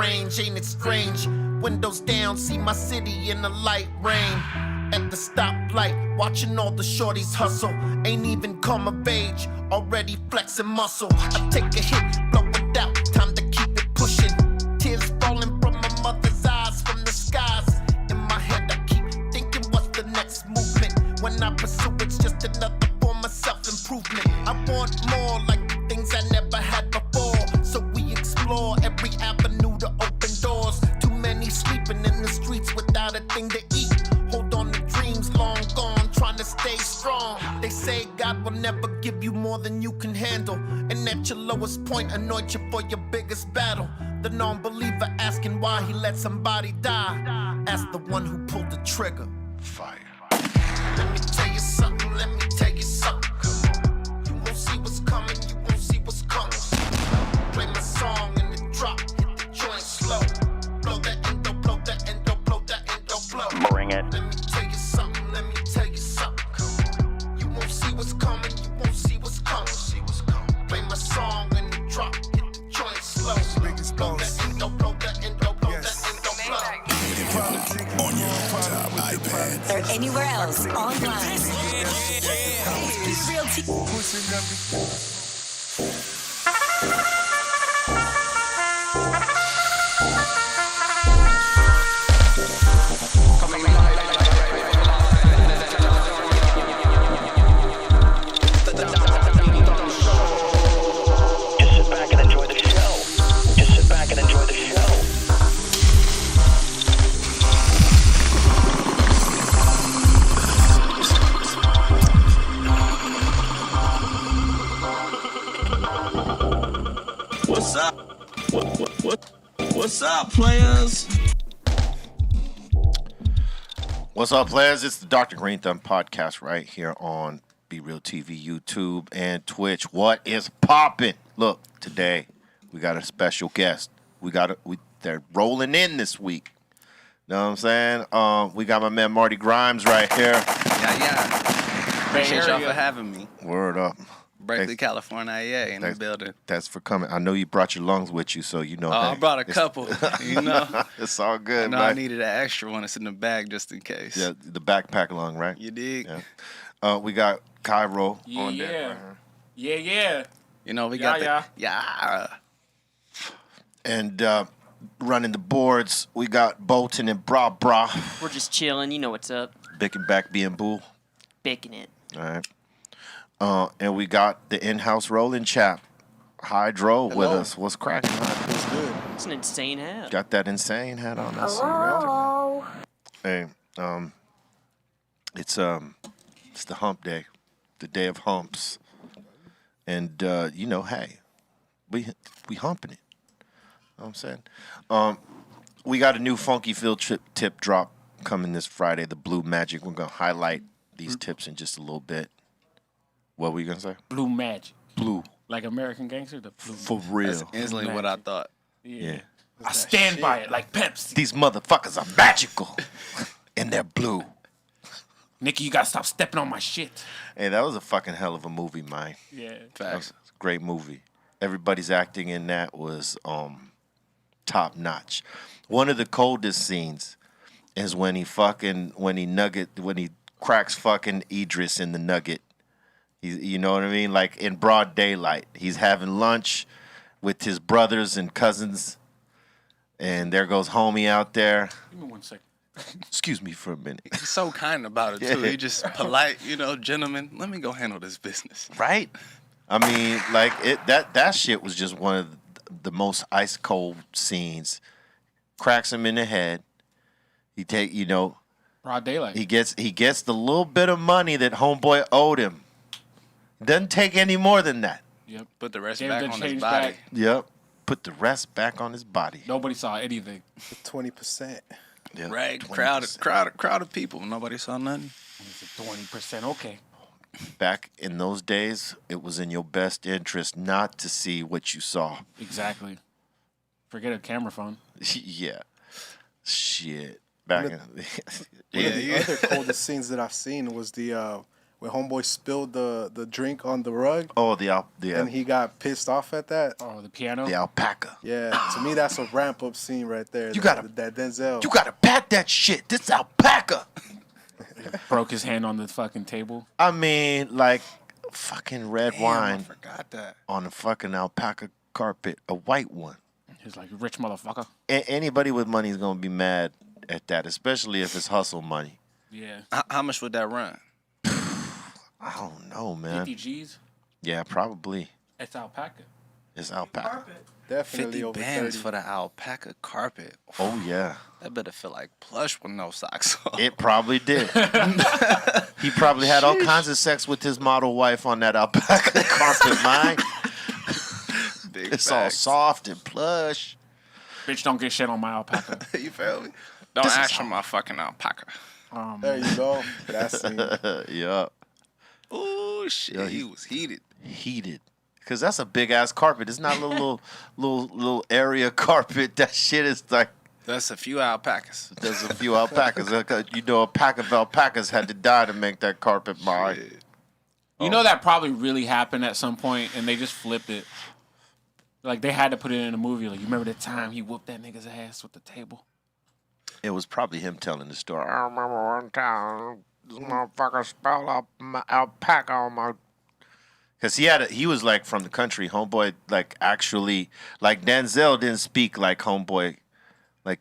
range, ain't it strange? Windows down, see my city in the light rain. At the stoplight, watching all the shorties hustle. Ain't even come of age, already flexing muscle. I take a hit, blow it out, time to keep it pushing. Tears falling from my mother's eyes, from the skies. In my head I keep thinking what's the next movement. When I pursue it's just another form of self-improvement. I want more, like the things I never had before. So we explore every avenue to open doors. Too many sleeping in the streets without a thing to eat. Hold on to dreams long gone, trying to stay strong. They say God will never give you more than you can handle. And at your lowest point, anoint you for your biggest battle. The non-believer asking why he let somebody die. Ask the one who pulled the trigger. Fire. Let me tell you something, let me tell you something. You won't see what's coming, you won't see what's coming. Play my song in the drop, hit the joint slow. Blow the endo, blow the endo, blow the endo, blow. Bring it. Let me tell you something, let me tell you something. You won't see what's coming, you won't see what's coming. Play my song in the drop, hit the joint slow. Blow the endo, blow the endo, blow the endo, blow. On your laptop, iPad, or anywhere else online. Be Real Just sit back and enjoy the show. Just sit back and enjoy the show. What's up? What's up, players? What's up, players? It's the Dr. Greenthumb podcast right here on Be Real TV, YouTube, and Twitch. What is poppin'? Look, today we got a special guest. They're rolling in this week. Know what I'm saying? We got my man Marty Grimes right here. Yeah. Appreciate y'all for having me. Word up. Berkeley, California, in the building. Thanks for coming. I know you brought your lungs with you, so you know. I brought a couple, you know. It's all good, I know man. I needed an extra one. It's in the bag just in case. Yeah, the backpack lung, right? You dig? Yeah. We got Cairo on there. Yeah. You know, we got Yeah. And running the boards, we got Bolton and Bra. We're just chilling. You know what's up. Bicking back being bull. Baking it. All right. And we got the in-house rolling chap, Hydro, with us. What's cracking? It's good. It's an insane hat. Got that insane hat on. Hello. Hey, it's the hump day, the day of humps, and hey, we humping it. You know what I'm saying? We got a new funky field trip tip drop coming this Friday, the Blue Magic. We're gonna highlight these tips in just a little bit. What were you gonna say? Blue Magic. Blue. Like American Gangster? The Blue For real. That's instantly what I thought. Yeah. I stand by it like Pepsi. These motherfuckers are magical. And they're blue. Nikki, you gotta stop stepping on my shit. Hey, that was a fucking hell of a movie, man. Yeah. That was a great movie. Everybody's acting in that was top notch. One of the coldest scenes is when he cracks fucking Idris in the nugget. You know what I mean? Like in broad daylight. He's having lunch with his brothers and cousins. And there goes homie out there. Give me 1 second. Excuse me for a minute. He's so kind about it, too. He just polite, gentlemen, let me go handle this business. Right? I mean, like that shit was just one of the most ice cold scenes. Cracks him in the head. He Broad daylight. He gets the little bit of money that homeboy owed him. Doesn't take any more than that. Yep. Put the rest Gave back the on his change body. back. Yep. Put the rest back on his body. Nobody saw anything. 20%. Yep. Right. 20%. Crowd of people. Nobody saw nothing. It's 20%. Okay. Back in those days, it was in your best interest not to see what you saw. Exactly. Forget a camera phone. Yeah. Shit. Back in One of the other coldest scenes that I've seen was when homeboy spilled the drink on the rug Oh, and he got pissed off at that. Oh, the piano. the alpaca. Yeah, to me that's a ramp up scene right there. You gotta- that Denzel. You gotta pack that shit. This alpaca. Broke his hand on the fucking table. I mean, like fucking red Damn, I wine forgot that. on a fucking alpaca carpet, a white one. He's like, rich motherfucker. Anybody with money is gonna be mad at that, especially if it's hustle money. Yeah. How much would that run? I don't know, man. 50 G's. Yeah, probably. It's alpaca. It's alpaca. Definitely 50 over bands 30. for the alpaca carpet. Oh yeah, That better feel like plush with no socks on. it probably did. He probably had all kinds of sex with his model wife on that alpaca carpet, man. Big It's all facts. soft and plush. Bitch, don't get shit on my alpaca. You feel me? Don't This is ask for my fucking alpaca. There you go. That's Yeah, Ooh, shit. Yeah, he was heated. heated. Cause that's a big ass carpet. It's not a little area carpet. That shit is like That's a few alpacas. there's a few alpacas. You know, a pack of alpacas had to die to make that carpet, my. Shit. You know that probably really happened at some point, and they just flipped it. Like, they had to put it in a movie. Like, you remember the time he whooped that nigga's ass with the table? It was probably him telling the story. I remember one time this motherfucker spelled out my alpaca on my. Cause he was like from the country, homeboy. Like actually, like Denzel didn't speak like homeboy, like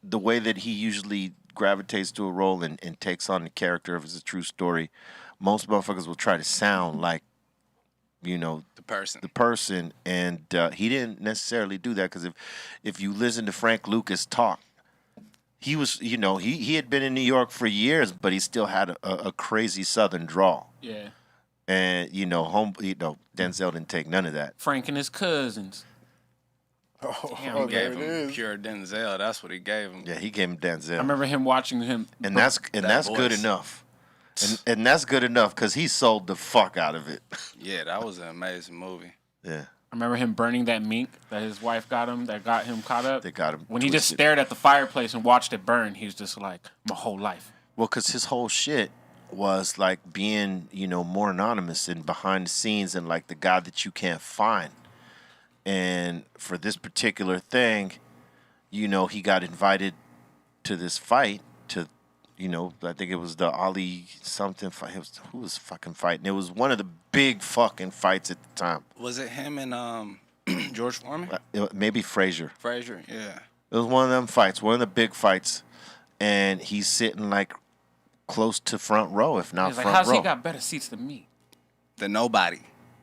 the way that he usually gravitates to a role and takes on the character if it's a true story. Most motherfuckers will try to sound like, you know, The person. the person, and he didn't necessarily do that because if you listen to Frank Lucas talk, he was, you know, he had been in New York for years, but he still had a crazy Southern drawl, Yeah. and Denzel didn't take none of that. Frank and his cousins. oh, He there gave it him is. pure Denzel. That's what he gave him. Yeah, he gave him Denzel, I remember him watching him. and that's good voice. enough, and that's good enough because he sold the fuck out of it. Yeah, that was an amazing movie. Yeah, I remember him burning that mink that his wife got him, that got him caught up. they got him When he just twisted. stared at the fireplace and watched it burn, he was just like, my whole life. Well, because his whole shit was like being, more anonymous and behind the scenes and like the guy that you can't find. And for this particular thing, he got invited to this fight to, I think it was the Ali something fight. Who was fucking fighting? It was one of the big fucking fights at the time. Was it him and George Foreman? Maybe Frazier. Frazier, yeah. It was one of them fights, one of the big fights. And he's sitting like close to front row, if not He's like, front how's row. he got better seats than me? The nobody.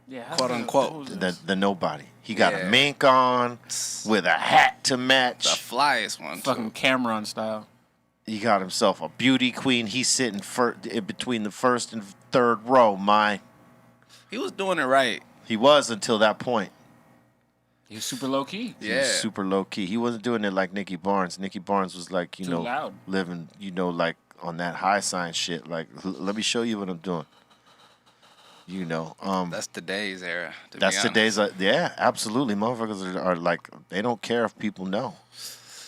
Yeah, Quote, unquote. The nobody. He got a Yeah. mink on with a hat to The match. flyest one, fucking too. Cameron style. He got himself a beauty queen. He's sitting in between the first and third row. He was doing it right. He was until that point. He was super low key. He Yeah. was super low key. He wasn't doing it like Nicky Barnes. Nicky Barnes was like, Too loud. living, like on that high sign shit. Like, let me show you what I'm doing. That's today's era. To That's be honest. today's. Yeah, absolutely. Motherfuckers are like, they don't care if people know,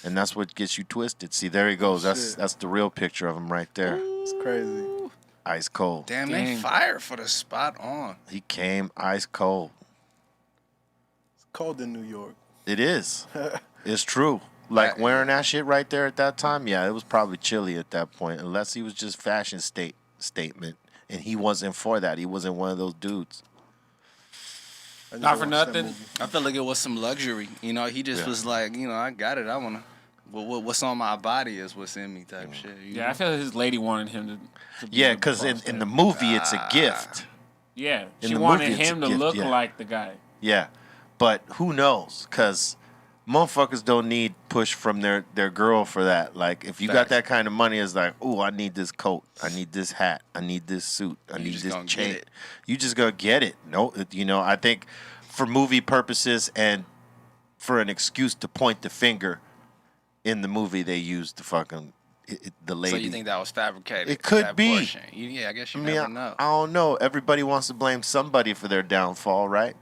and that's what gets you twisted. See, there he goes. That's the real picture of him right there. It's crazy. Ice cold. Damn, they Dang. fired for the spot on. He came ice cold. It's cold in New York. It is. It's true. Like Yeah. wearing that shit right there at that time. Yeah, it was probably chilly at that point, unless he was just fashion statement, and he wasn't for that. He wasn't one of those dudes. I just Not for watched that nothing. movie. I feel like it was some luxury. He just was like, I got it. I want to. What's on my body is what's in me type shit. Yeah, I feel like his lady wanted him to be Yeah, the because boss in there. the movie it's a gift. Yeah, in she the wanted movie, it's a him to gift, look yeah. like the guy. Yeah, but who knows? Because motherfuckers don't need push from their girl for that. Like, if you got Facts. that kind of money, it's like, oh, I need this coat, I need this hat, I need this suit, I You need just this gonna get chain. it. You just gonna get it. No, I think for movie purposes and for an excuse to point the finger in the movie, they used the fucking the lady. So you think that was fabricated? It could that be. portion? Yeah, I guess you I mean, never know. I don't know. Everybody wants to blame somebody for their downfall, right?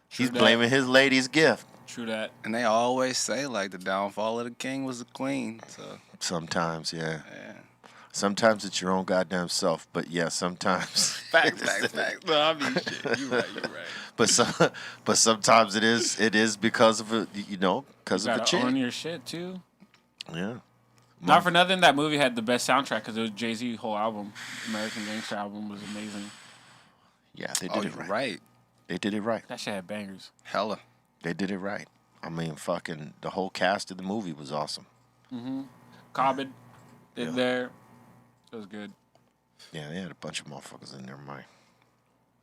He's that. blaming his lady's gift. True that. And they always say like the downfall of the king was the queen. So Sometimes, yeah. yeah. Sometimes it's your own goddamn self, but yeah, sometimes. Facts. No, I mean, shit. You right. But sometimes it is because of because You of a gotta chick. own your shit too. Yeah. Not for nothing, that movie had the best soundtrack because it was Jay-Z whole album. American Gangster album was amazing. Yeah, they Oh, did it you're right. right. They did it right. That shit had bangers. Hella. They did it right. I mean, fucking the whole cast of the movie was awesome. Cobbin Yeah. in there. It was good. Yeah, they had a bunch of motherfuckers in there, Mike.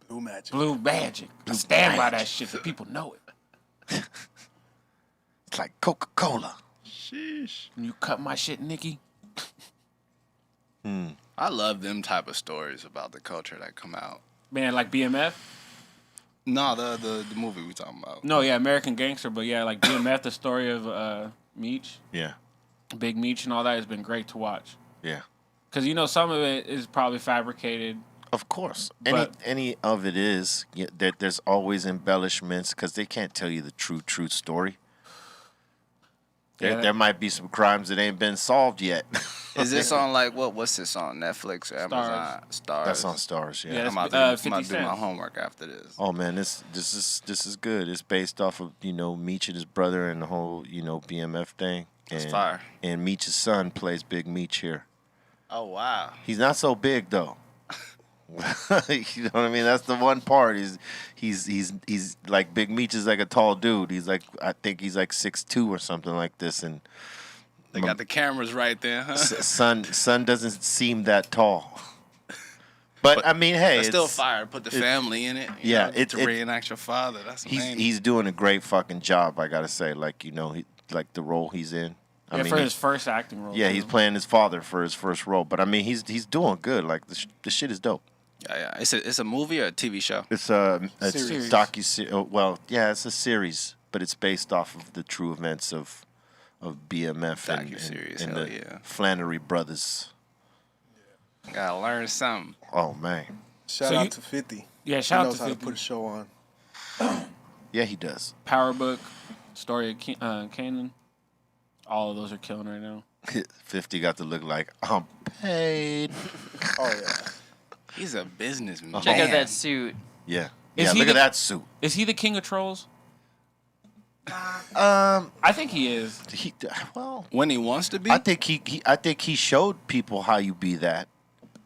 Blue Magic. Blue Magic. I stand by that Magic. shit so people know it. It's like Coca-Cola. Sheesh. When you cut my shit, Nikki. I love them type of stories about the culture that come out. Man, like BMF? No, the movie we talking about. No, yeah, American Gangster, but yeah, like BMF, the story of Meech, Yeah, Big Meech and all that has been great to watch. yeah. Because, some of it is probably fabricated. Of course. But- Any of it is. There's always embellishments because they can't tell you the true story. Yeah, There might be some crimes that ain't been solved yet. Is this on what's this on Netflix or Amazon? Stars. That's on Stars, yeah. Yeah, I'm about that's, to 50 do my Cent. homework after this. Oh man, this is good. It's based off of Meech and his brother and the whole BMF thing. And, That's fire. And Meech's son plays Big Meech here. Oh wow. He's not so big though. You know what I mean? That's the one part. He's like Big Meech is like a tall dude. I think he's like 6'2" or something like this. And They got the cameras right there, huh? son doesn't seem that tall. But I mean, hey, It's still it's- fire. Put the family in it. Yeah, to reenact your father. That's amazing. he's doing a great fucking job. I gotta say, like the role he's in. I mean, for his first acting role. yeah, too. he's playing his father for his first role. But I mean, he's doing good. Like the shit is dope. Yeah. It's a movie or a TV show. It's a Series. docu. Well, yeah, it's a series, but it's based off of the true events of BMF Docu-series, and hell the yeah. Flannery brothers. Gotta learn something. Oh man, Shout So out you- to 50. Yeah, He shout out knows to how to 50. put a show on. yeah, he does. Power Book, Story of Canaan. All of those are killing right now. 50 got to look like I'm paid. Oh yeah. He's a businessman. Check out that suit. Yeah, Is yeah. he Look at the- that suit. Is he the king of trolls? I think he is. Well, When he wants to be. I think he showed people how you be that.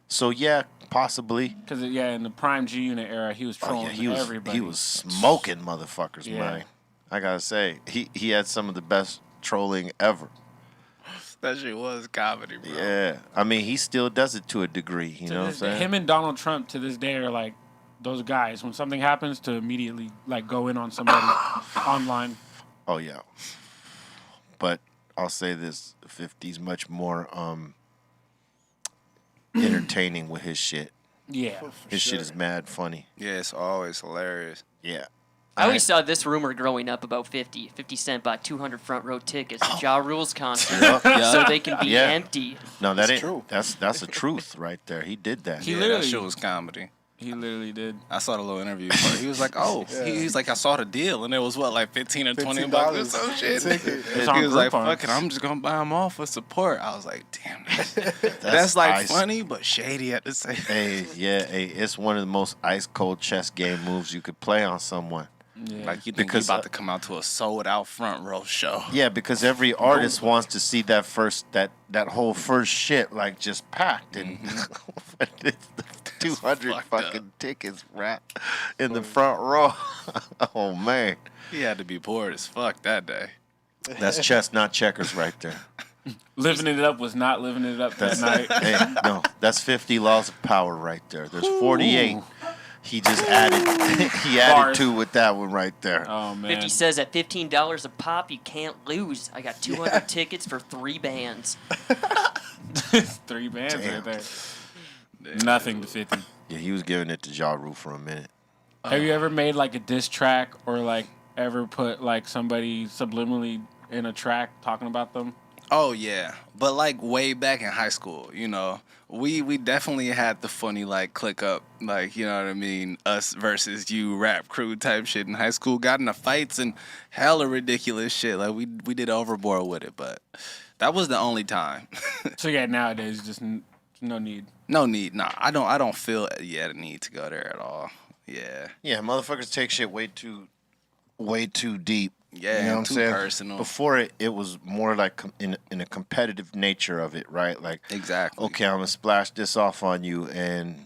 So yeah, possibly. Because, in the prime G Unit era, he was Oh, trolling yeah, everybody. he was smoking motherfuckers, Yeah. man. I gotta say, he had some of the best trolling ever. That shit was comedy, bro. Yeah, I mean, he still does it to a degree. You know what I'm saying? Him and Donald Trump to this day are like those guys. When something happens, to immediately go in on somebody online. Oh yeah. But I'll say this: 50's much more entertaining with his shit. Yeah. His shit is mad funny. Yeah, it's always hilarious. Yeah. I always saw this rumor growing up about 50. 50 Cent bought 200 front row tickets to Ja Rule's concert so they can be Yeah. empty. No, that ain't true. That's a truth right there. He did that. He Yeah, literally- that shit was comedy. He literally did. I saw the little interview. He was like, "Oh, he's like, I saw the deal, and it was what, like 15 or 20 bucks or some shit." Ticket. It's on He was like, Groupon. "Fuck it, I'm just gonna buy them all for support." I was like, "Damn, that's like ice. funny but shady at the same." Hey, it's one of the most ice cold chess game moves you could play on someone. Yeah. Like you think Because, he's about to come out to a sold out front row show. Yeah, because every artist wants to see that whole first shit like just packed and it's 200 fucked fucking up. tickets wrapped in the front row. Oh man, He had to be bored as fuck that day. that's chess, not checkers, right there. Living it up was not living it up that night. Hey, no, that's 50 laws of power right there. There's 48. He just added. He added Bars. 2 with that one right there. Oh, man. 50 says at $15 a pop, you can't lose. I got 200 tickets for 3 bands. 3 bands Damn. right there. Nothing to 50. Yeah, he was giving it to Ja Rule for a minute. Have you ever made like a diss track or like ever put like somebody subliminally in a track talking about them? Oh yeah, but like way back in high school, you know, we definitely had the funny like click up, like you know what I mean, us versus you rap crew type shit in high school. Got into fights and hella ridiculous shit. Like we did overboard with it, but that was the only time. So yeah, nowadays just No need. No need. Nah, I don't feel a need to go there at all. Yeah. Yeah, motherfuckers take shit way too deep. Yeah, you know what I'm too saying? personal. Before it was more like in a competitive nature of it, right? Like, Exactly. okay, I'm gonna splash this off on you, and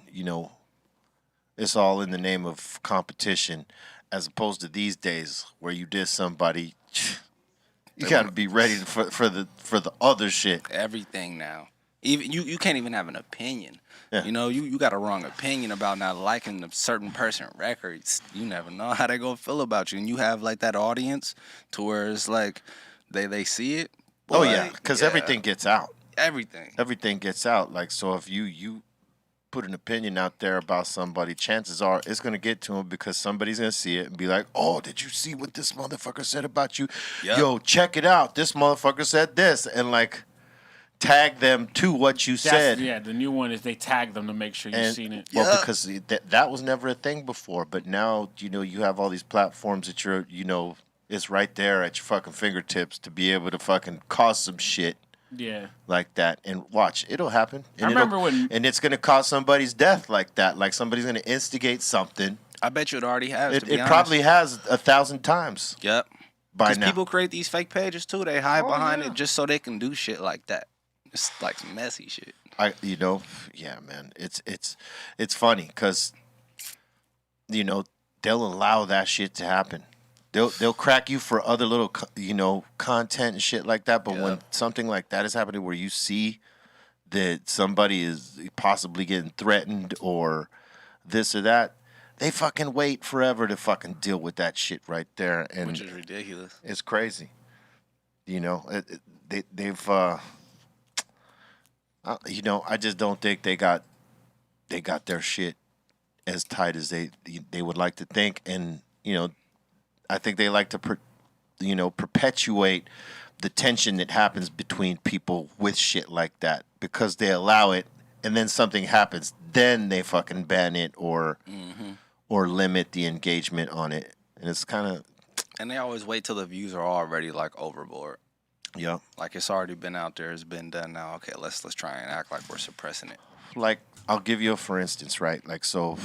it's all in the name of competition, as opposed to these days where you diss somebody, you gotta be ready for the other shit. Everything now. Even you can't even have an opinion. Yeah. You got a wrong opinion about not liking a certain person records. You never know how they gonna feel about you, and you have like that audience to where it's like they see it. Boy, Oh yeah, because everything gets out. Everything Gets out. Like, so if you put an opinion out there about somebody, chances are it's gonna get to them because somebody's gonna see it and be like, "Oh, did you see what this motherfucker said about you? Yep. Yo, check it out. This motherfucker said this," and like tag them to what you said. Yeah, the new one is they tag them to make sure you've seen it. Well, because that was never a thing before, but now you have all these platforms that it's right there at your fucking fingertips to be able to fucking cause some shit. Yeah. Like that, and watch, it'll happen. And I remember when, and it's gonna cause somebody's death like that. Like somebody's gonna instigate something. I bet you it already has. It probably has 1,000 times. Yep. By Because now, people create these fake pages too. They hide behind it just so they can do shit like that. It's like some messy shit. yeah, man. It's funny because they'll allow that shit to happen. They'll crack you for other little content and shit like that. But when something like that is happening, where you see that somebody is possibly getting threatened or this or that, they fucking wait forever to fucking deal with that shit right there, and Which is ridiculous. It's crazy. They've. I just don't think they got their shit as tight as they would like to think, and I think they like to perpetuate the tension that happens between people with shit like that because they allow it, and then something happens, then they fucking ban it or limit the engagement on it, and it's kind of. And they always wait till the views are already like overboard. Yeah. Like it's already been out there, it's been done now. Okay, let's try and act like we're suppressing it. Like, I'll give you a for instance, right? Like, so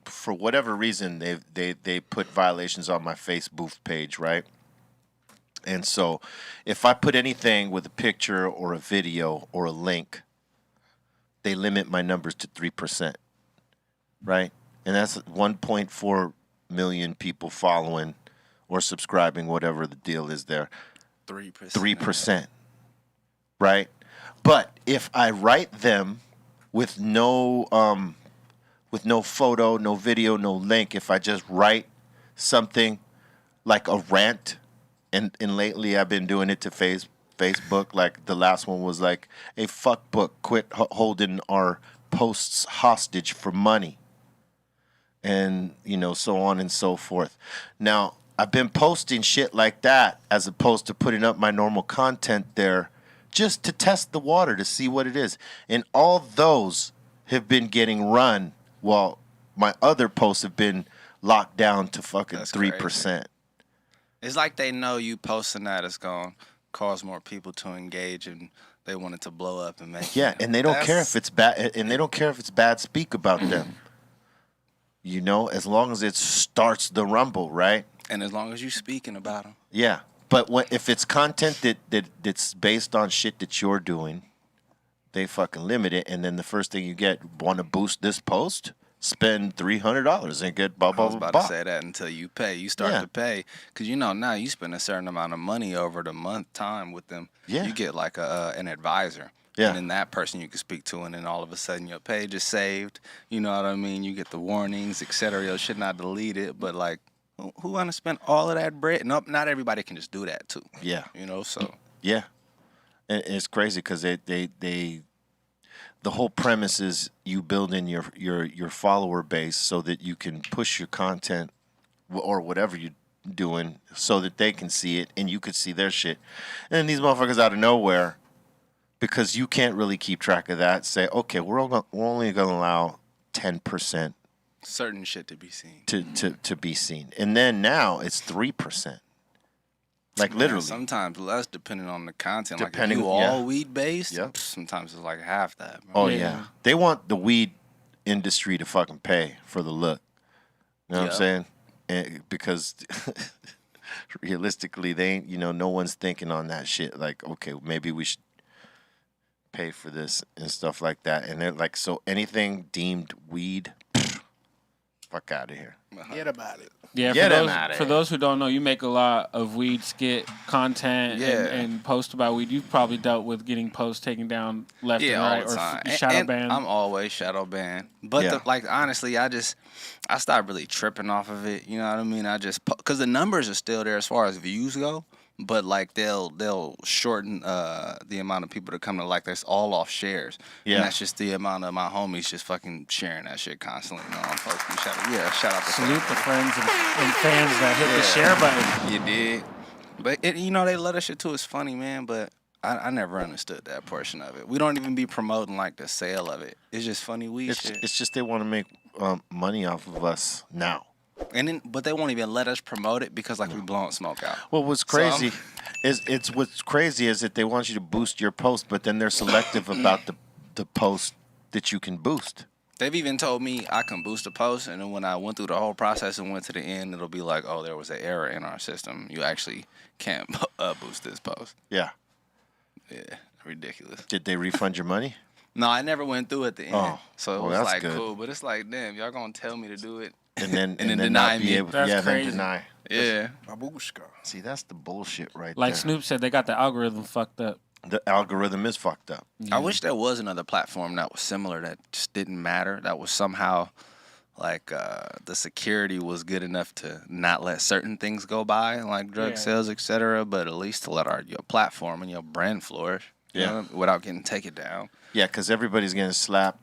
for whatever reason they put violations on my Facebook page, right? And so if I put anything with a picture or a video or a link, they limit my numbers to 3%. Right? And that's 1.4 million people following or subscribing, whatever the deal is there. 3%. 3%. Right? But if I write them with no photo, no video, no link, if I just write something like a rant, and lately I've been doing it to Facebook, like the last one was like, "Hey, fuck book, quit holding our posts hostage for money." And, so on and so forth. Now, I've been posting shit like that as opposed to putting up my normal content there just to test the water to see what it is. And all those have been getting run while my other posts have been locked down to fucking 3%. It's like they know you posting that is going to cause more people to engage and they want it to blow up and make and they don't care if it's bad, and they don't care if it's bad speak about them. As long as it starts the rumble, right? And as long as you speaking about them. Yeah. But if it's content that's based on shit that you're doing, they fucking limit it. And then the first thing you get, want to boost this post? Spend $300 and get blah, blah, blah. I was about to say that until you pay. You start to pay. Because, now you spend a certain amount of money over the month time with them. Yeah. You get like an advisor. Yeah. And then that person you can speak to, and then all of a sudden your page is saved. You know what I mean? You get the warnings, etc. Your shit not deleted, but like, who want to spend all of that bread? Nope, not everybody can just do that too. Yeah. So. Yeah. And it's crazy because they the whole premise is you build in your follower base so that you can push your content or whatever you're doing so that they can see it and you could see their shit. And these motherfuckers out of nowhere, because you can't really keep track of that, say, okay, we're only going to allow 10% certain shit to be seen. To be seen. And then now it's 3%. Like Man, literally. sometimes less depending on the content. Depending- like if you yeah. all weed based, Yep. sometimes it's like half that. Bro. Oh Yeah. yeah. They want the weed industry to fucking pay for the look. You know what I'm Yeah. saying? Because realistically, they ain't. No one's thinking on that shit. Like, okay, maybe we should pay for this and stuff like that. And they're like, so anything deemed weed, fuck out of here. Forget about it. Yeah, Get him for outta those, here. for those who don't know, you make a lot of weed skit content Yeah. and post about weed. You've probably dealt with getting posts taken down left Yeah, and all right, the or time. shadow And banned. I'm always shadow banned. But Yeah. honestly, I stopped really tripping off of it. You know what I mean? Because the numbers are still there as far as views go. But like they'll shorten the amount of people that come to like this all off shares. Yeah. And that's just the amount of my homies just fucking sharing that shit constantly. You know, I'm posting shout out to Salute the fans. friends and fans that hit the share button. You did. But they love that shit too. It's funny, man, but I never understood that portion of it. We don't even be promoting like the sale of it. It's just funny weed shit. It's just they want to make money off of us now. But they won't even let us promote it because like we blowing smoke out. Well, what's crazy is that they want you to boost your post, but then they're selective about the post that you can boost. They've even told me I can boost a post, and then when I went through the whole process and went to the end, it'll be like, oh, there was an error in our system. You actually can't boost this post. Yeah. Yeah, ridiculous. Did they refund your money? No, I never went through at the end. Oh, So it well, was that's like good. cool, but it's like, damn, y'all gonna tell me to do it. And then And then then deny not be me. able, That's then crazy. deny. Yeah. Babushka. See, that's the bullshit right Like there. Snoop said, they got the algorithm fucked up. The algorithm is fucked up. I wish there was another platform that was similar that just didn't matter. That was somehow like the security was good enough to not let certain things go by, like drug Yeah. sales, etc. But at least to let your platform and your brand flourish, you Yeah. know, without getting taken down. Yeah, because everybody's getting slapped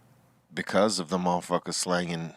because of the motherfuckers slanging,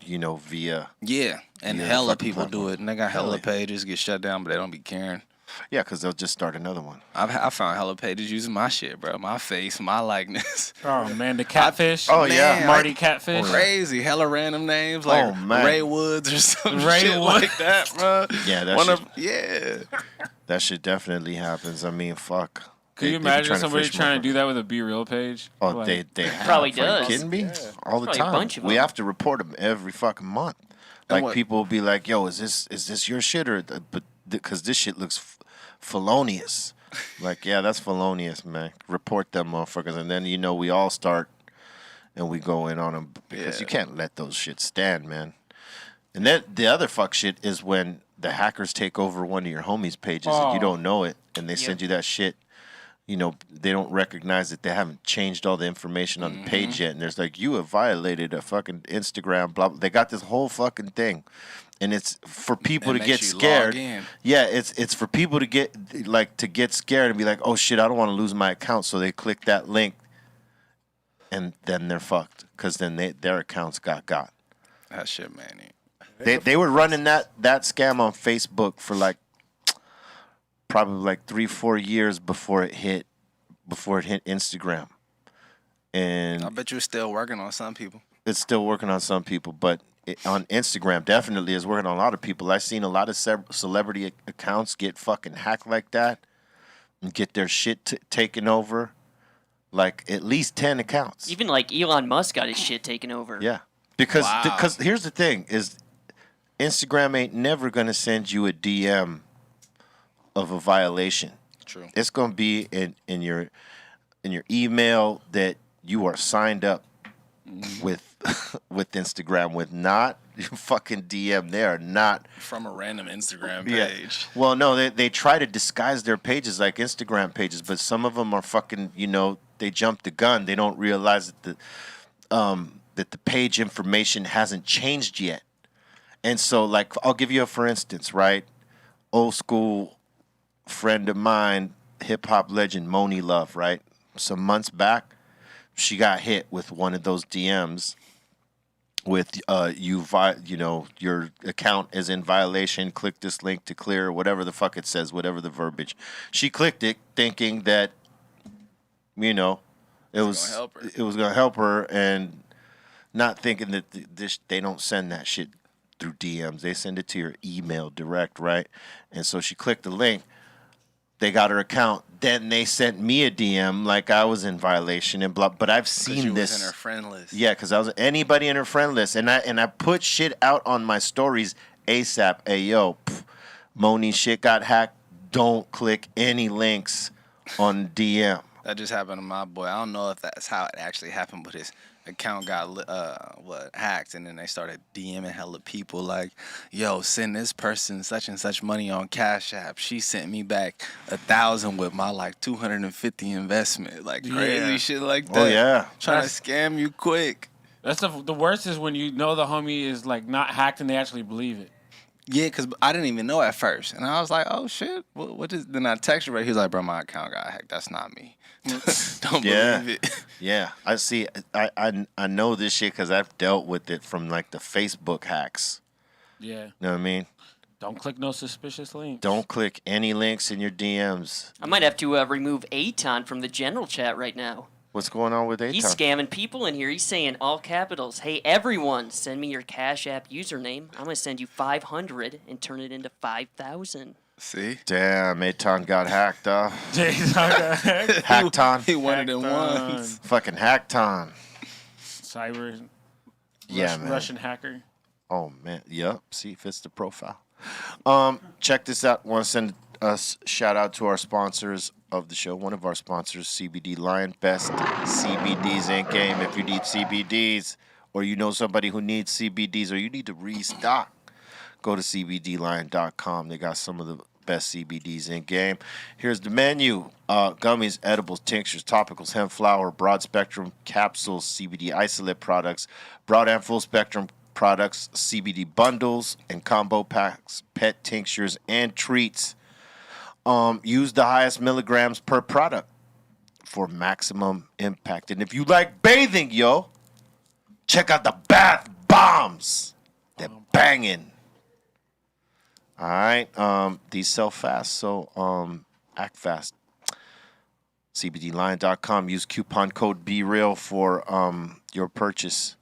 via. Yeah, and Yeah, hella fucking people do platform. it, and they got Hella. hella pages get shut down, but they don't be caring. Yeah, because they'll just start another one. I found hella pages using my shit, bro. My face, my likeness. Oh man, the catfish. Oh, yeah. Man, Marty like, Catfish. Crazy, hella random names like Oh, man. Ray Woods or some Ray shit Woods. like that, bro. Yeah, that shit- Yeah. That shit definitely happens. I mean, fuck. Could you They be imagine trying to somebody fish trying to motherfuckers. do that with a Be Real page? Oh, Like, they have. Probably Are you does. kidding me? All the Probably a time. bunch of We them. have to report them every fucking month. Like what- people will be like, "Yo, is this your shit or?" But because this shit looks felonious. Like, yeah, that's felonious, man. Report them motherfuckers, and then we all start and we go in on them because you can't let those shit stand, man. And then the other fuck shit is when the hackers take over one of your homies' pages and you Oh. don't know it, and they send you that shit. They don't recognize that they haven't changed all the information on the page yet, and there's like, you have violated a fucking Instagram, blah, blah. They got this whole fucking thing, and it's for people It to makes get you log scared. in. Yeah, it's for people to get scared and be like, oh shit, I don't want to lose my account, so they click that link, and then they're fucked because then their accounts got. That shit, man. They were running that scam on Facebook for probably 3-4 years before it hit Instagram, and I bet you're still working on some people. it's still working on some people, but on Instagram definitely is working on a lot of people. I've seen a lot of celebrity accounts get fucking hacked like that and get their shit taken over, like at least 10 accounts. Even like Elon Musk got his shit taken over. Yeah, because Wow. here's the thing is Instagram ain't never gonna send you a DM of a violation. True. It's gonna be in your email that you are signed up with Instagram with, not fucking DM. They are not. From a random Instagram Yeah. page. Well, no, they try to disguise their pages like Instagram pages, but some of them are fucking. They jump the gun. They don't realize that the page information hasn't changed yet. And so, like, I'll give you a for instance, right? Old school friend of mine, hip hop legend Moni Love, right? Some months back, she got hit with one of those DMs with your account is in violation. Click this link to clear, whatever the fuck it says, whatever the verbiage. She clicked it, thinking that it was gonna help her. it was gonna help her, and not thinking that they don't send that shit through DMs. They send it to your email direct, right? And so she clicked the link, They got her account. Then they sent me a DM like I was in violation and blah. But I've seen you this. was in her friend list. Yeah, because I was anybody in her friend list, and I put shit out on my stories ASAP. Hey yo, Moni shit got hacked. Don't click any links on DM. That just happened to my boy. I don't know if that's how it actually happened, but his account got hacked, and then they started DMing hella people like, "Yo, send this person such and such money on Cash App. She sent me back 1,000 with my like 250 investment, like crazy shit like that. Oh yeah, trying to scam you quick. That's the worst is when you know the homie is like not hacked and they actually believe it. Yeah, because I didn't even know at first, and I was like, "Oh shit, what is?" Then I texted her. He was like, "Bro, my account got hacked. That's not me. Don't believe it." Yeah, I see. I know this shit because I've dealt with it from like the Facebook hacks. Yeah. You know what I mean? Don't click no suspicious links. Don't click any links in your DMs. I might have to remove Aton from the general chat right now. What's going on with Aton? He's scamming people in here. He's saying all capitals, "Hey everyone, send me your Cash App username. I'm gonna send you 500 and turn it into 5,000." See? Damn, Aton got hacked, Hackton. Hackton. He wanted it once. Fucking Hackton. Cyber. Yeah, man. Russian hacker. Oh man, yep. See, fits the profile. Check this out. Want to send us shout out to our sponsors of the show. One of our sponsors, CBD Lion, best CBDs in game. If you need CBDs, or you know somebody who needs CBDs, or you need to restock, go to CBDlion.com. They got some of the best CBDs in game. Here's the menu: gummies, edibles, tinctures, topicals, hemp flower, broad spectrum capsules, CBD isolate products, broad and full spectrum products, CBD bundles and combo packs, pet tinctures, and treats. Use the highest milligrams per product for maximum impact. And if you like bathing, yo, check out the bath bombs. They're banging. All right. These sell fast, so act fast. CBDlion.com. Use coupon code BeReal for your purchase.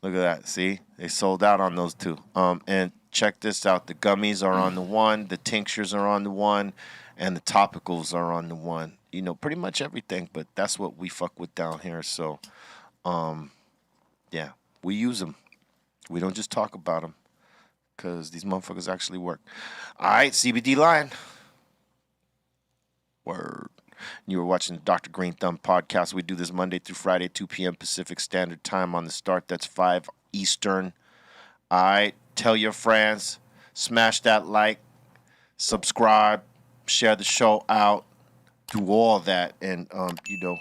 Look at that. See? They sold out on those two. And check this out. The gummies are on the one, the tinctures are on the one, and the topicals are on the one. You know, pretty much everything, but that's what we fuck with down here. So, yeah, we use them. We don't just talk about them because these motherfuckers actually work. All right, CBD Lion. Word. You were watching the Dr. Greenthumb podcast. We do this Monday through Friday, 2 p.m. Pacific Standard Time on the start. That's 5 Eastern. All right. Tell your friends. Smash that like. Subscribe. Share the show out. Do all that. And, you know,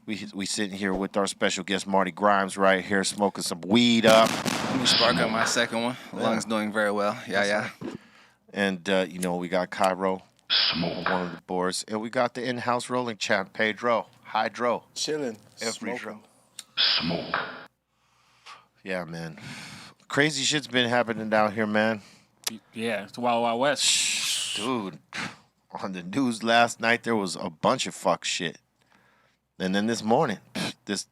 we sitting here with our special guest, Marty Grimes, right here, smoking some weed up. Let me spark up my second one. Lungs doing very well. Yeah. And, you know, we got Cairo. Smoke. One of the boards. And we got the in-house rolling champ, Pedro. Hydro. Chilling. Every Smoking. Smoke. Yeah, man. Crazy shit's been happening down here, man. Yeah, it's Wild Wild West. Dude, on the news last night, there was a bunch of fuck shit. And then this morning, this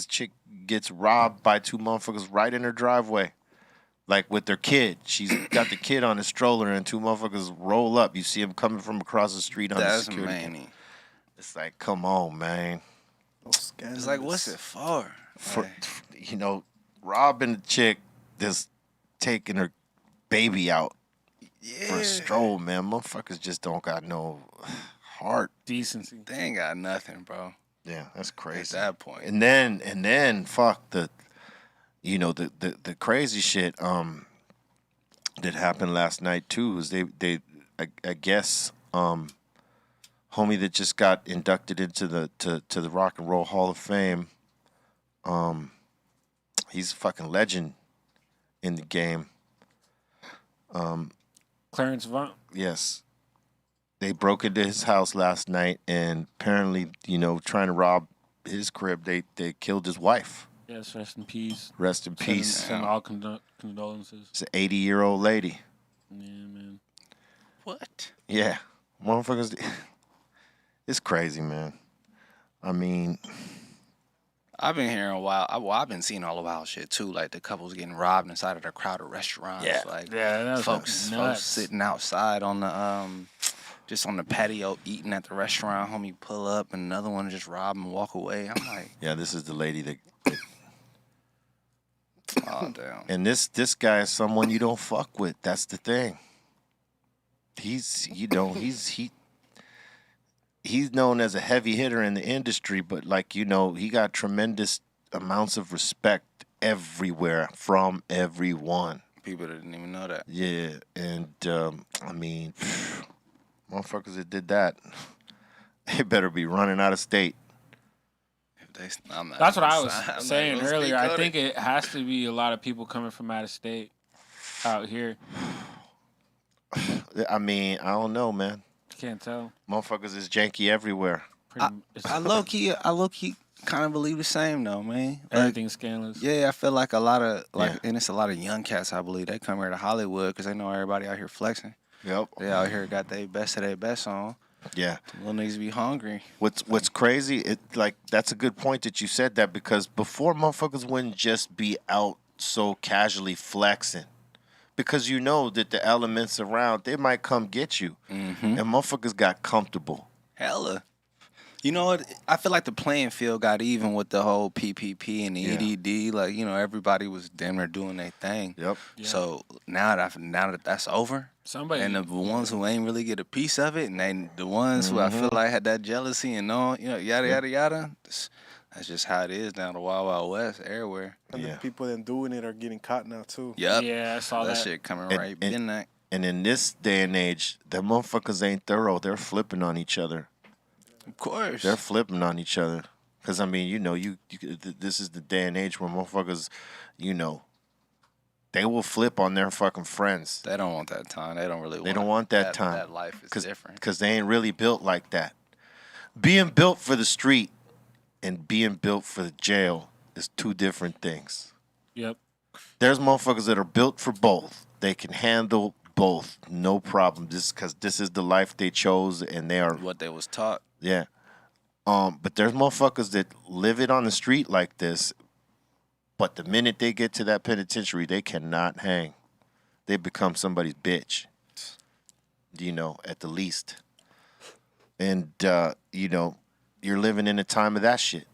chick gets robbed by two motherfuckers right in her driveway. Like with their kid. She's got the kid on a stroller and two motherfuckers roll up. You see them coming from across the street on the security. That's manny. It's like, come on, man. It's like, what's it for? You know, robbing the chick that's taking her baby out for a stroll, man. Motherfuckers just don't got no heart. Decency. They ain't got nothing, bro. Yeah, that's crazy. At that point. And then fuck the crazy shit that happened last night too is I guess homie that just got inducted into the Rock and Roll Hall of Fame. He's a fucking legend in the game. Clarence Vaughn. Yes. They broke into his house last night and apparently, you know, trying to rob his crib, they killed his wife. Yes, rest in peace. Rest in peace. Send all condolences. It's an 80-year-old lady. Yeah, man. What? Yeah. Motherfuckers. It's crazy, man. I mean, I've been hearing I've been seeing all the wild shit too, like the couples getting robbed inside of their crowded restaurants. Yeah. Like Yeah, that was folks nuts. sitting outside on the just on the patio eating at the restaurant. Homie pull up and another one just rob and walk away. I'm like, Yeah, this is the lady that. oh damn. And this guy is someone you don't fuck with. That's the thing. He's known as a heavy hitter in the industry, but like he got tremendous amounts of respect everywhere from everyone. People that didn't even know that. Yeah, and I mean, motherfuckers that did that, they better be running out of state. That's what I was saying earlier. I think it has to be a lot of people coming from out of state out here. I mean, I don't know, man. Can't tell. Motherfuckers is janky everywhere. I low key kind of believe the same though, man. Like, Everything's scandalous. yeah, I feel like a lot of and it's a lot of young cats. I believe they come here to Hollywood because they know everybody out here flexing. Yep. They out here got their best of their best on. Yeah. Little niggas be hungry. What's crazy? That's a good point that you said that, because before motherfuckers wouldn't just be out so casually flexing, because you know that the elements around, they might come get you, and motherfuckers got comfortable. Hella. You know what? I feel like the playing field got even with the whole PPP and the EDD. Like, everybody was damn near doing their thing. Yep. Yeah. So now that that's over, Somebody and the ones who ain't really get a piece of it, and the ones who I feel like had that jealousy and yada yada yada. That's just how it is down the Wild Wild West everywhere. And the people that doing it are getting caught now too. Yep. Yeah, I saw that. shit coming right in that. And in this day and age, the motherfuckers ain't thorough. They're flipping on each other. Of course. They're flipping on each other. Because, I mean, this is the day and age where motherfuckers, they will flip on their fucking friends. They don't want that time. They don't really want They don't want that time. That life is different. Because they ain't really built like that. Being built for the street and being built for the jail is two different things. Yep. There's motherfuckers that are built for both. They can handle both, no problem. Just because this is the life they chose and they are What they was taught. Yeah. But there's motherfuckers that live it on the street like this, but the minute they get to that penitentiary, they cannot hang. They become somebody's bitch, at the least. And, you're living in the time of that shit.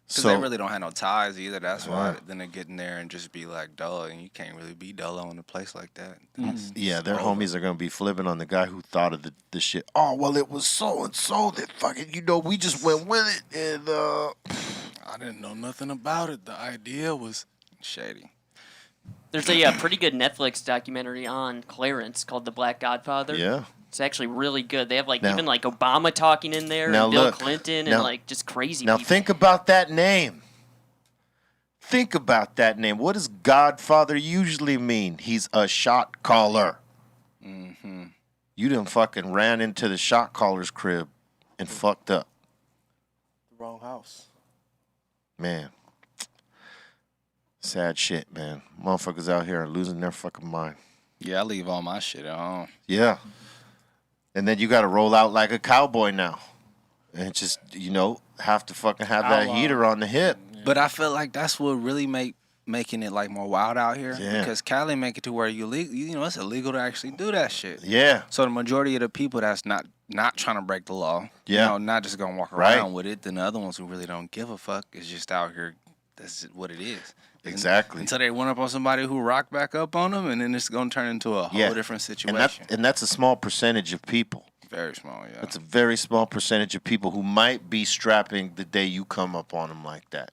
Because they really don't have no ties either. That's why then they get in there and just be like dull, and you can't really be dull in a place like that. Yeah, their homies are going to be flipping on the guy who thought of the shit. Oh, well, it was so-and-so that fucking, we just went with it. And, I didn't know nothing about it. The idea was shady. There's a pretty good Netflix documentary on Clarence called The Black Godfather. yeah. It's actually really good. They have Now- even Obama talking in there, Now and Bill look, Clinton, now- and just crazy Now people. think about that name. Think about that name. What does Godfather usually mean? He's a shot caller. Mm-hmm. You done fucking ran into the shot caller's crib and fucked up. The wrong house. Man. Sad shit, man. Motherfuckers out here are losing their fucking mind. Yeah, I leave all my shit at home. Yeah. And then you got to roll out like a cowboy now. And just, have to fucking have that Outlaw. heater on the hip. But I feel like that's what really making it more wild out here. Yeah. Because Cali make it to where it's illegal to actually do that shit. Yeah. So the majority of the people that's not trying to break the law, Yeah. not just gonna walk Right. around with it, then the other ones who really don't give a fuck is just out here. That's what it is. Exactly. Until they run up on somebody who rock back up on them, and then it's gonna turn into a whole different situation. And that's a small percentage of people. Very small, yeah. That's a very small percentage of people who might be strapping the day you come up on them like that.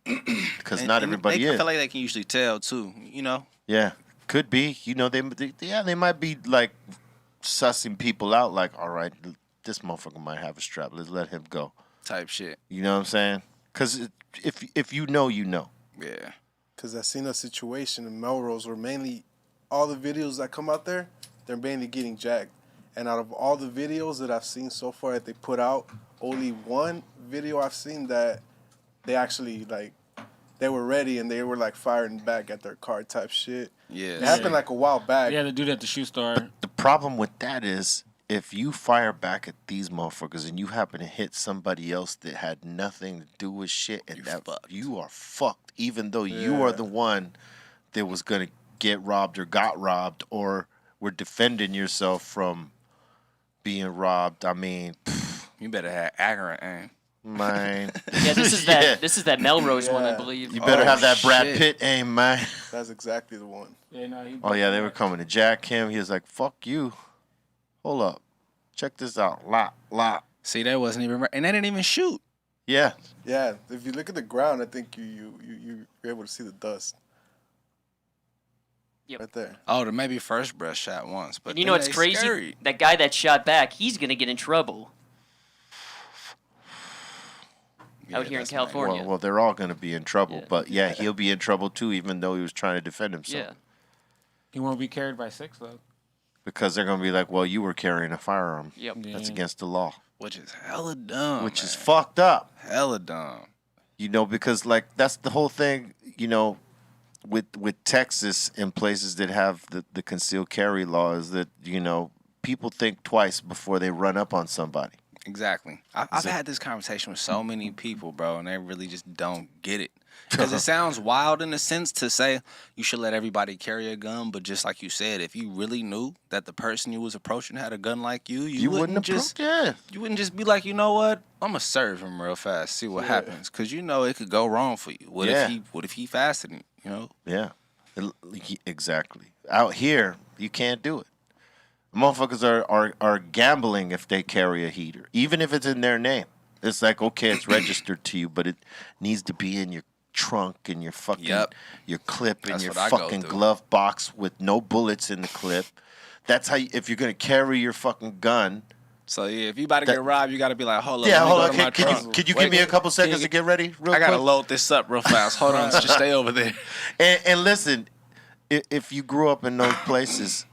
Because not everybody I is. feel like they can usually tell too. Yeah, could be. They might be like sussing people out. Like, all right, this motherfucker might have a strap. Let's let him go. Type shit. You know what I'm saying? Because if you know, you know. Yeah. Because I seen a situation in Melrose where mainly all the videos that come out there, they're mainly getting jacked. And out of all the videos that I've seen so far that they put out, only one video I've seen that they actually they were ready and they were firing back at their car type shit. Yeah. It happened a while back. Yeah, the dude at the shoe store. The problem with that is if you fire back at these motherfuckers and you happen to hit somebody else that had nothing to do with shit, and you are fucked, even though you are the one that was gonna get robbed or got robbed or were defending yourself from being robbed. I mean, you better have accurate aim. Man. Yeah, this is that Melrose one, I believe. You better have that Brad Pitt aim, man. That's exactly the one. Yeah, no, Oh yeah, they were coming to jack him. He was like, "Fuck you." Hold up, check this out. Lot. See, that wasn't even right, and they didn't even shoot. Yeah. Yeah. If you look at the ground, I think you're able to see the dust. Yep. Right there. Oh, the maybe first breath shot once, but And you know what's crazy? Scary. That guy that shot back, he's gonna get in trouble. Out here in California. Well, they're all gonna be in trouble, but yeah, he'll be in trouble too, even though he was trying to defend himself. Yeah. He won't be carried by 6 though. Because they're gonna be like, "Well, you were carrying a firearm. Yep. That's against the law." Which is hella dumb. Which is fucked up. Hella dumb. You know, because like that's the whole thing. You know, with Texas and places that have the concealed carry law is that people think twice before they run up on somebody. Exactly. I've had this conversation with so many people, bro, and they really just don't get it. Because it sounds wild in a sense to say you should let everybody carry a gun, but just like you said, if you really knew that the person you was approaching had a gun like you wouldn't just you wouldn't just be like, you know what, I'm gonna serve him real fast, see what happens, because it could go wrong for you. What if he faster than you? Yeah, exactly. Out here, you can't do it. Motherfuckers are gambling if they carry a heater, even if it's in their name. It's like, okay, it's registered to you, but it needs to be in your trunk and your fucking your clip and your fucking glove box with no bullets in the clip. That's how if you're gonna carry your fucking gun. So yeah, if you about to get robbed, you gotta be like, hold on. Yeah, hold on. Could you give me a couple seconds to get ready? Real I gotta quick? load this up real fast. Hold on, just stay over there. And listen, if you grew up in those places,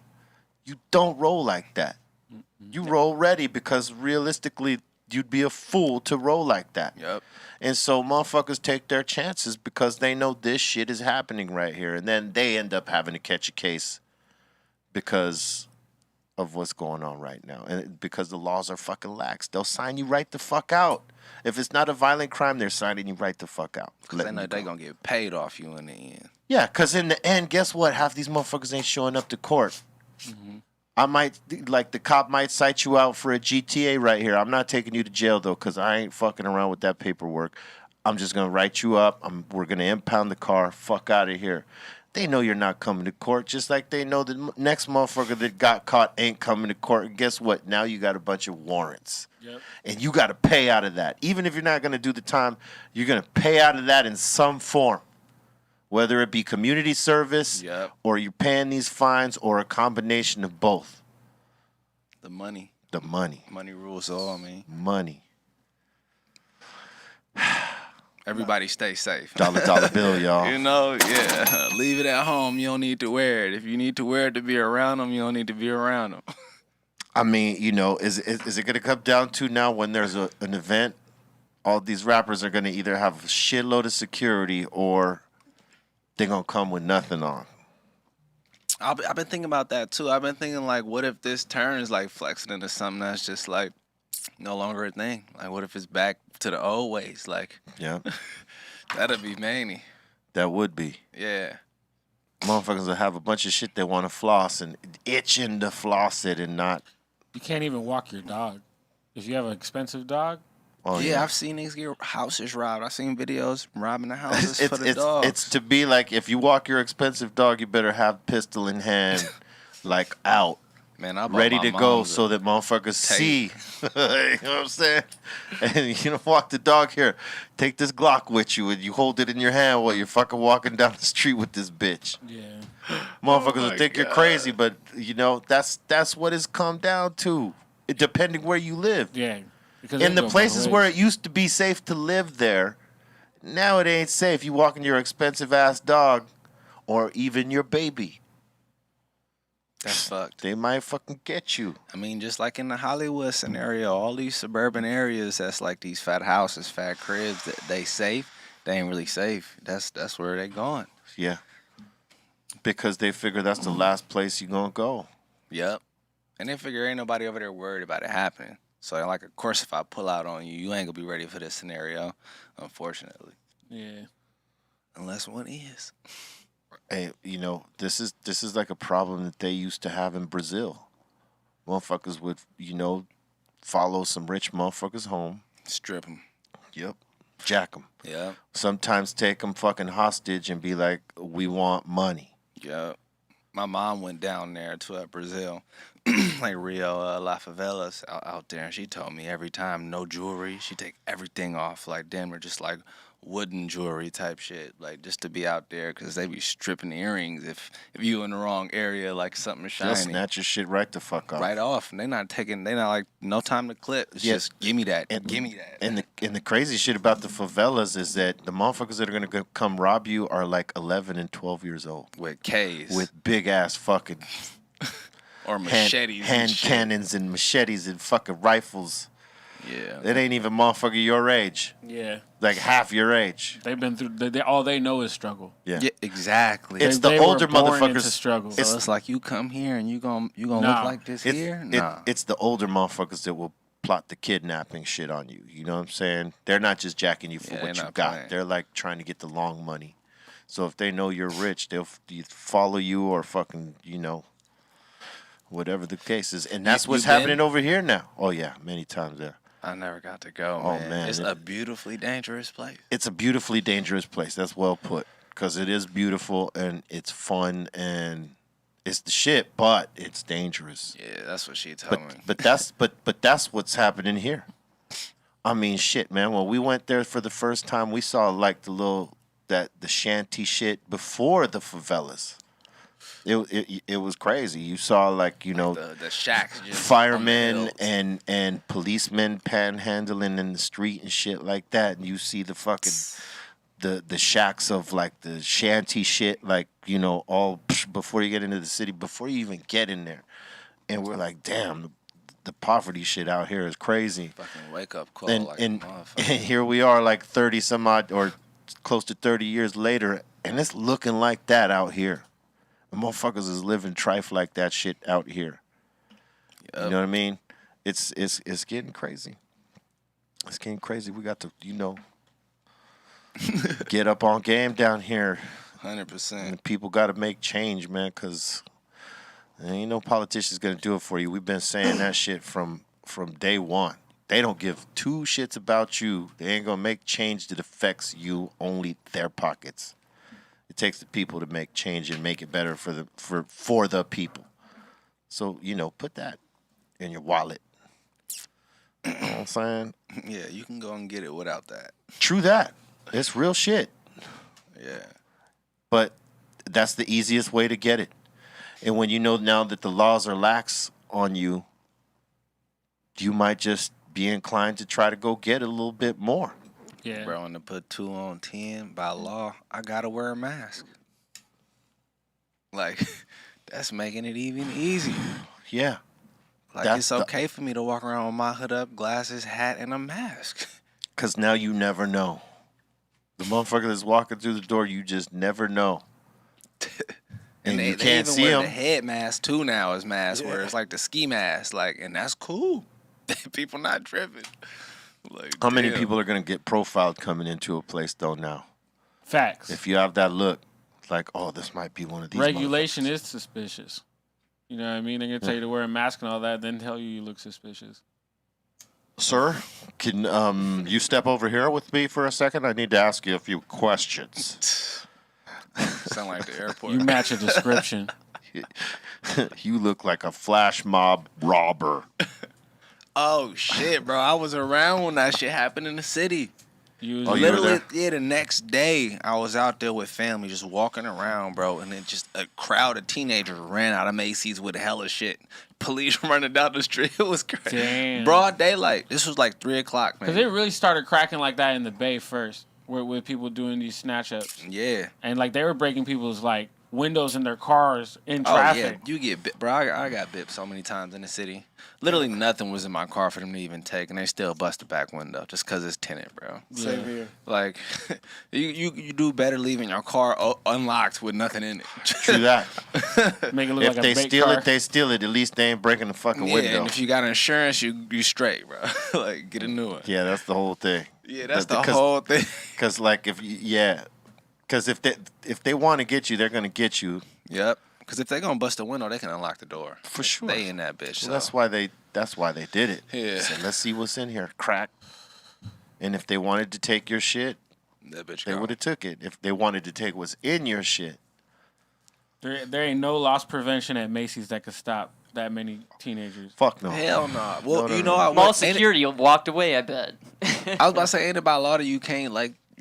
you don't roll like that. You roll ready because realistically, you'd be a fool to roll like that. Yep. And so motherfuckers take their chances because they know this shit is happening right here. And then they end up having to catch a case because of what's going on right now. And because the laws are fucking lax. They'll sign you right the fuck out. If it's not a violent crime, they're signing you right the fuck out. Because they know they're going to get paid off you in the end. Yeah, because in the end, guess what? Half these motherfuckers ain't showing up to court. Mm-hmm. The cop might cite you out for a GTA right here. I'm not taking you to jail, though, because I ain't fucking around with that paperwork. I'm just going to write you up. We're going to impound the car. Fuck out of here. They know you're not coming to court, just like they know the next motherfucker that got caught ain't coming to court. And guess what? Now you got a bunch of warrants. Yep. And you got to pay out of that. Even if you're not going to do the time, you're going to pay out of that in some form. Whether it be community service or you're paying these fines or a combination of both. The money. Money rules all, I mean. Money. Everybody stay safe. Dollar bill, y'all. Leave it at home. You don't need to wear it. If you need to wear it to be around them, you don't need to be around them. I mean, is it going to come down to now when there's an event, all these rappers are going to either have a shitload of security or they're going to come with nothing on. I've been thinking about that, too. I've been thinking, like, what if this turns, like, flexing into something that's just, like, no longer a thing? Like, what if it's back to the old ways? Like, yeah, that'd be many. That would be. Yeah. Motherfuckers will have a bunch of shit they want to floss and itching to floss it and not. You can't even walk your dog. If you have an expensive dog. Oh, yeah, I've seen niggas get houses robbed. I've seen videos robbing the houses for the dogs. It's to be like, if you walk your expensive dog, you better have pistol in hand, like out. Man, I ready to go so that motherfuckers see. You know what I'm saying? And you don't walk the dog here. Take this Glock with you and you hold it in your hand while you're fucking walking down the street with this bitch. Yeah. Motherfuckers will think you're crazy, but that's what it's come down to. Depending where you live. Yeah. In the places where it used to be safe to live there, now it ain't safe. You walking your expensive ass dog or even your baby. That's fucked. They might fucking get you. I mean, just like in the Hollywood scenario, all these suburban areas that's like these fat houses, fat cribs, that they safe, they ain't really safe. That's where they going. Yeah. Because they figure that's the last place you gonna go. Yep. And they figure ain't nobody over there worried about it happening. So, like, of course, if I pull out on you, you ain't gonna be ready for this scenario, unfortunately. Yeah. Unless one is. Hey, you know, this is like a problem that they used to have in Brazil. Motherfuckers would, you know, follow some rich motherfuckers home. Strip them. Yep. Jack them. Yep. Sometimes take them fucking hostage and be like, we want money. Yep. My mom went down there to Brazil, like Rio, La Favelas out there, and she told me every time no jewelry, she take everything off, like Denver, just like wooden jewelry type shit, like just to be out there, because they be stripping earrings if you in the wrong area, like something shiny. They'll snatch your shit right the fuck off. Right off, and they not like no time to clip. It's just give me that, give me that. And the crazy shit about the favelas is that the motherfuckers that are gonna come rob you are like 11 and 12 years old with K's, with big ass fucking or machetes, hand cannons and machetes and fucking rifles. Yeah, it ain't even motherfucker your age. Yeah, like half your age. They've been through. All they know is struggle. Yeah, exactly. It's the older motherfuckers. Struggle. So it's like you come here and you gonna look like this here. Nah, it's the older motherfuckers that will plot the kidnapping shit on you. You know what I'm saying? They're not just jacking you for what you got. Playing. They're like trying to get the long money. So if they know you're rich, they'll follow you or fucking, you know, whatever the case is. And that's what's happening over here now. Oh yeah, many times there. I never got to go, Oh, man. man. It's a beautifully dangerous place. It's a beautifully dangerous place. That's well put. Because it is beautiful and it's fun and it's the shit, but it's dangerous. Yeah, that's what she told me. But that's what's happening here. I mean, shit, man. When we went there for the first time, we saw like the shanty shit before the favelas. It was crazy. You saw like, you know, the shacks, just firemen and policemen panhandling in the street and shit like that. And you see the fucking the shacks of like the shanty shit, like, you know, all before you get into the city, before you even get in there. And we're like, damn, the poverty shit out here is crazy. Fucking wake up call, and here we are like 30 some odd or close to 30 years later, and it's looking like that out here. The motherfuckers is living trife like that shit out here. Yep. You know what I mean? It's getting crazy. It's getting crazy. We got to, you know, get up on game down here. 100%. And people got to make change, man, because there ain't no politician's going to do it for you. We've been saying that shit from day one. They don't give two shits about you. They ain't going to make change that affects you, only their pockets. It takes the people to make change and make it better for the people. So, you know, put that in your wallet. You know what I'm saying? Yeah, you can go and get it without that. True that. It's real shit. Yeah. But that's the easiest way to get it. And when you know now that the laws are lax on you, you might just be inclined to try to go get a little bit more. Yeah. Bro, when to put 2 on 10, by law, I gotta wear a mask. Like, that's making it even easier. Yeah. Like, it's okay for me to walk around with my hood up, glasses, hat, and a mask. Because now you never know. The motherfucker that's walking through the door, you just never know. And you can't see wear him. The head mask, too, now is mask, where it's like the ski mask. Like, and that's cool. People not tripping. Like, how many people are going to get profiled coming into a place, though, now? Facts. If you have that look, like, oh, this might be one of these regulation is suspicious. You know what I mean? They're going to tell you to wear a mask and all that, then tell you look suspicious. Sir, can you step over here with me for a second? I need to ask you a few questions. Sound like the airport. You match a description. You look like a flash mob robber. Oh, shit, bro. I was around when that shit happened in the city. Literally, the next day, I was out there with family just walking around, bro, and then just a crowd of teenagers ran out of Macy's with hella shit. Police running down the street. It was crazy. Damn. Broad daylight. This was like 3 o'clock, man. Because it really started cracking like that in the Bay first, with people doing these snatch ups. Yeah. And like they were breaking people's like windows in their cars in Oh yeah, traffic. you get bit, bro. I got bit so many times in the city. Literally nothing was in my car for them to even take, and they still bust the back window just because it's tinted, bro. Same here. Like, you do better leaving your car unlocked with nothing in it. True that. Make it look If like a they bait steal car. it, they steal it. At least they ain't breaking the fucking Yeah, window. and if you got insurance, you straight, bro. Like, get a new one. Yeah, that's the whole thing. Yeah, that's the whole thing. Because like because if they want to get you, they're gonna get you. Yep. Because if they gonna bust the window, they can unlock the door. For sure. They in that bitch. Well, so. that's why they did it. Yeah. So let's see what's in here. Crack. And if they wanted to take your shit, That bitch they gone. would have took it. If they wanted to take what's in your shit, There ain't no loss prevention at Macy's that could stop that many teenagers. fuck no. Hell no. Well, No, you no, know, no. I Mall was security walked away, I bet. I was about to say, ain't it by law that you can't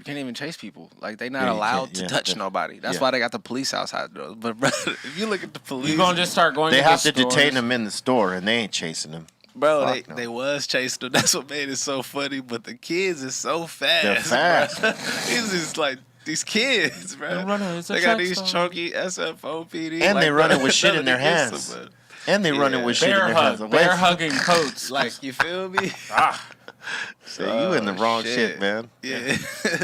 even chase people. Like, they not Yeah, you allowed can't, to yeah, touch yeah. nobody. That's Yeah. why they got the police outside the doors. But bro, if you look at the police, You gonna just start going They to have the to detain stores. them in the store, and they ain't chasing them. bro, Fuck no. they was chasing them. That's what made it so funny. But the kids is so fast. They're fast. Bro. It's just like these kids, bro. They're running. It's a They got track these star. chunky SFOPD. And they running with shit nothing in their against hands. them, And they running with shit in Bear their hands. hug. Bear hugging coats. but, like, you feel me? So you in the wrong shit, man. Yeah,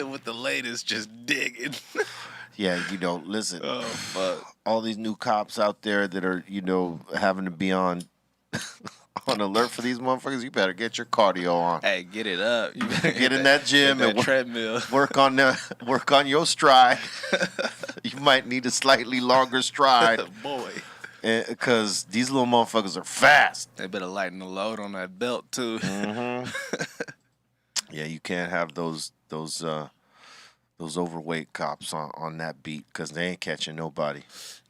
with the latest just digging. Yeah, listen. Oh fuck. All these new cops out there that are, having to be on alert for these motherfuckers. You better get your cardio on. Hey, get it up. You better Get in that gym that and work, treadmill. work on your stride. You might need a slightly longer stride Boy. because these little motherfuckers are fast. They better lighten the load on that belt too. Yeah, you can't have those overweight cops on that beat because they ain't catching nobody.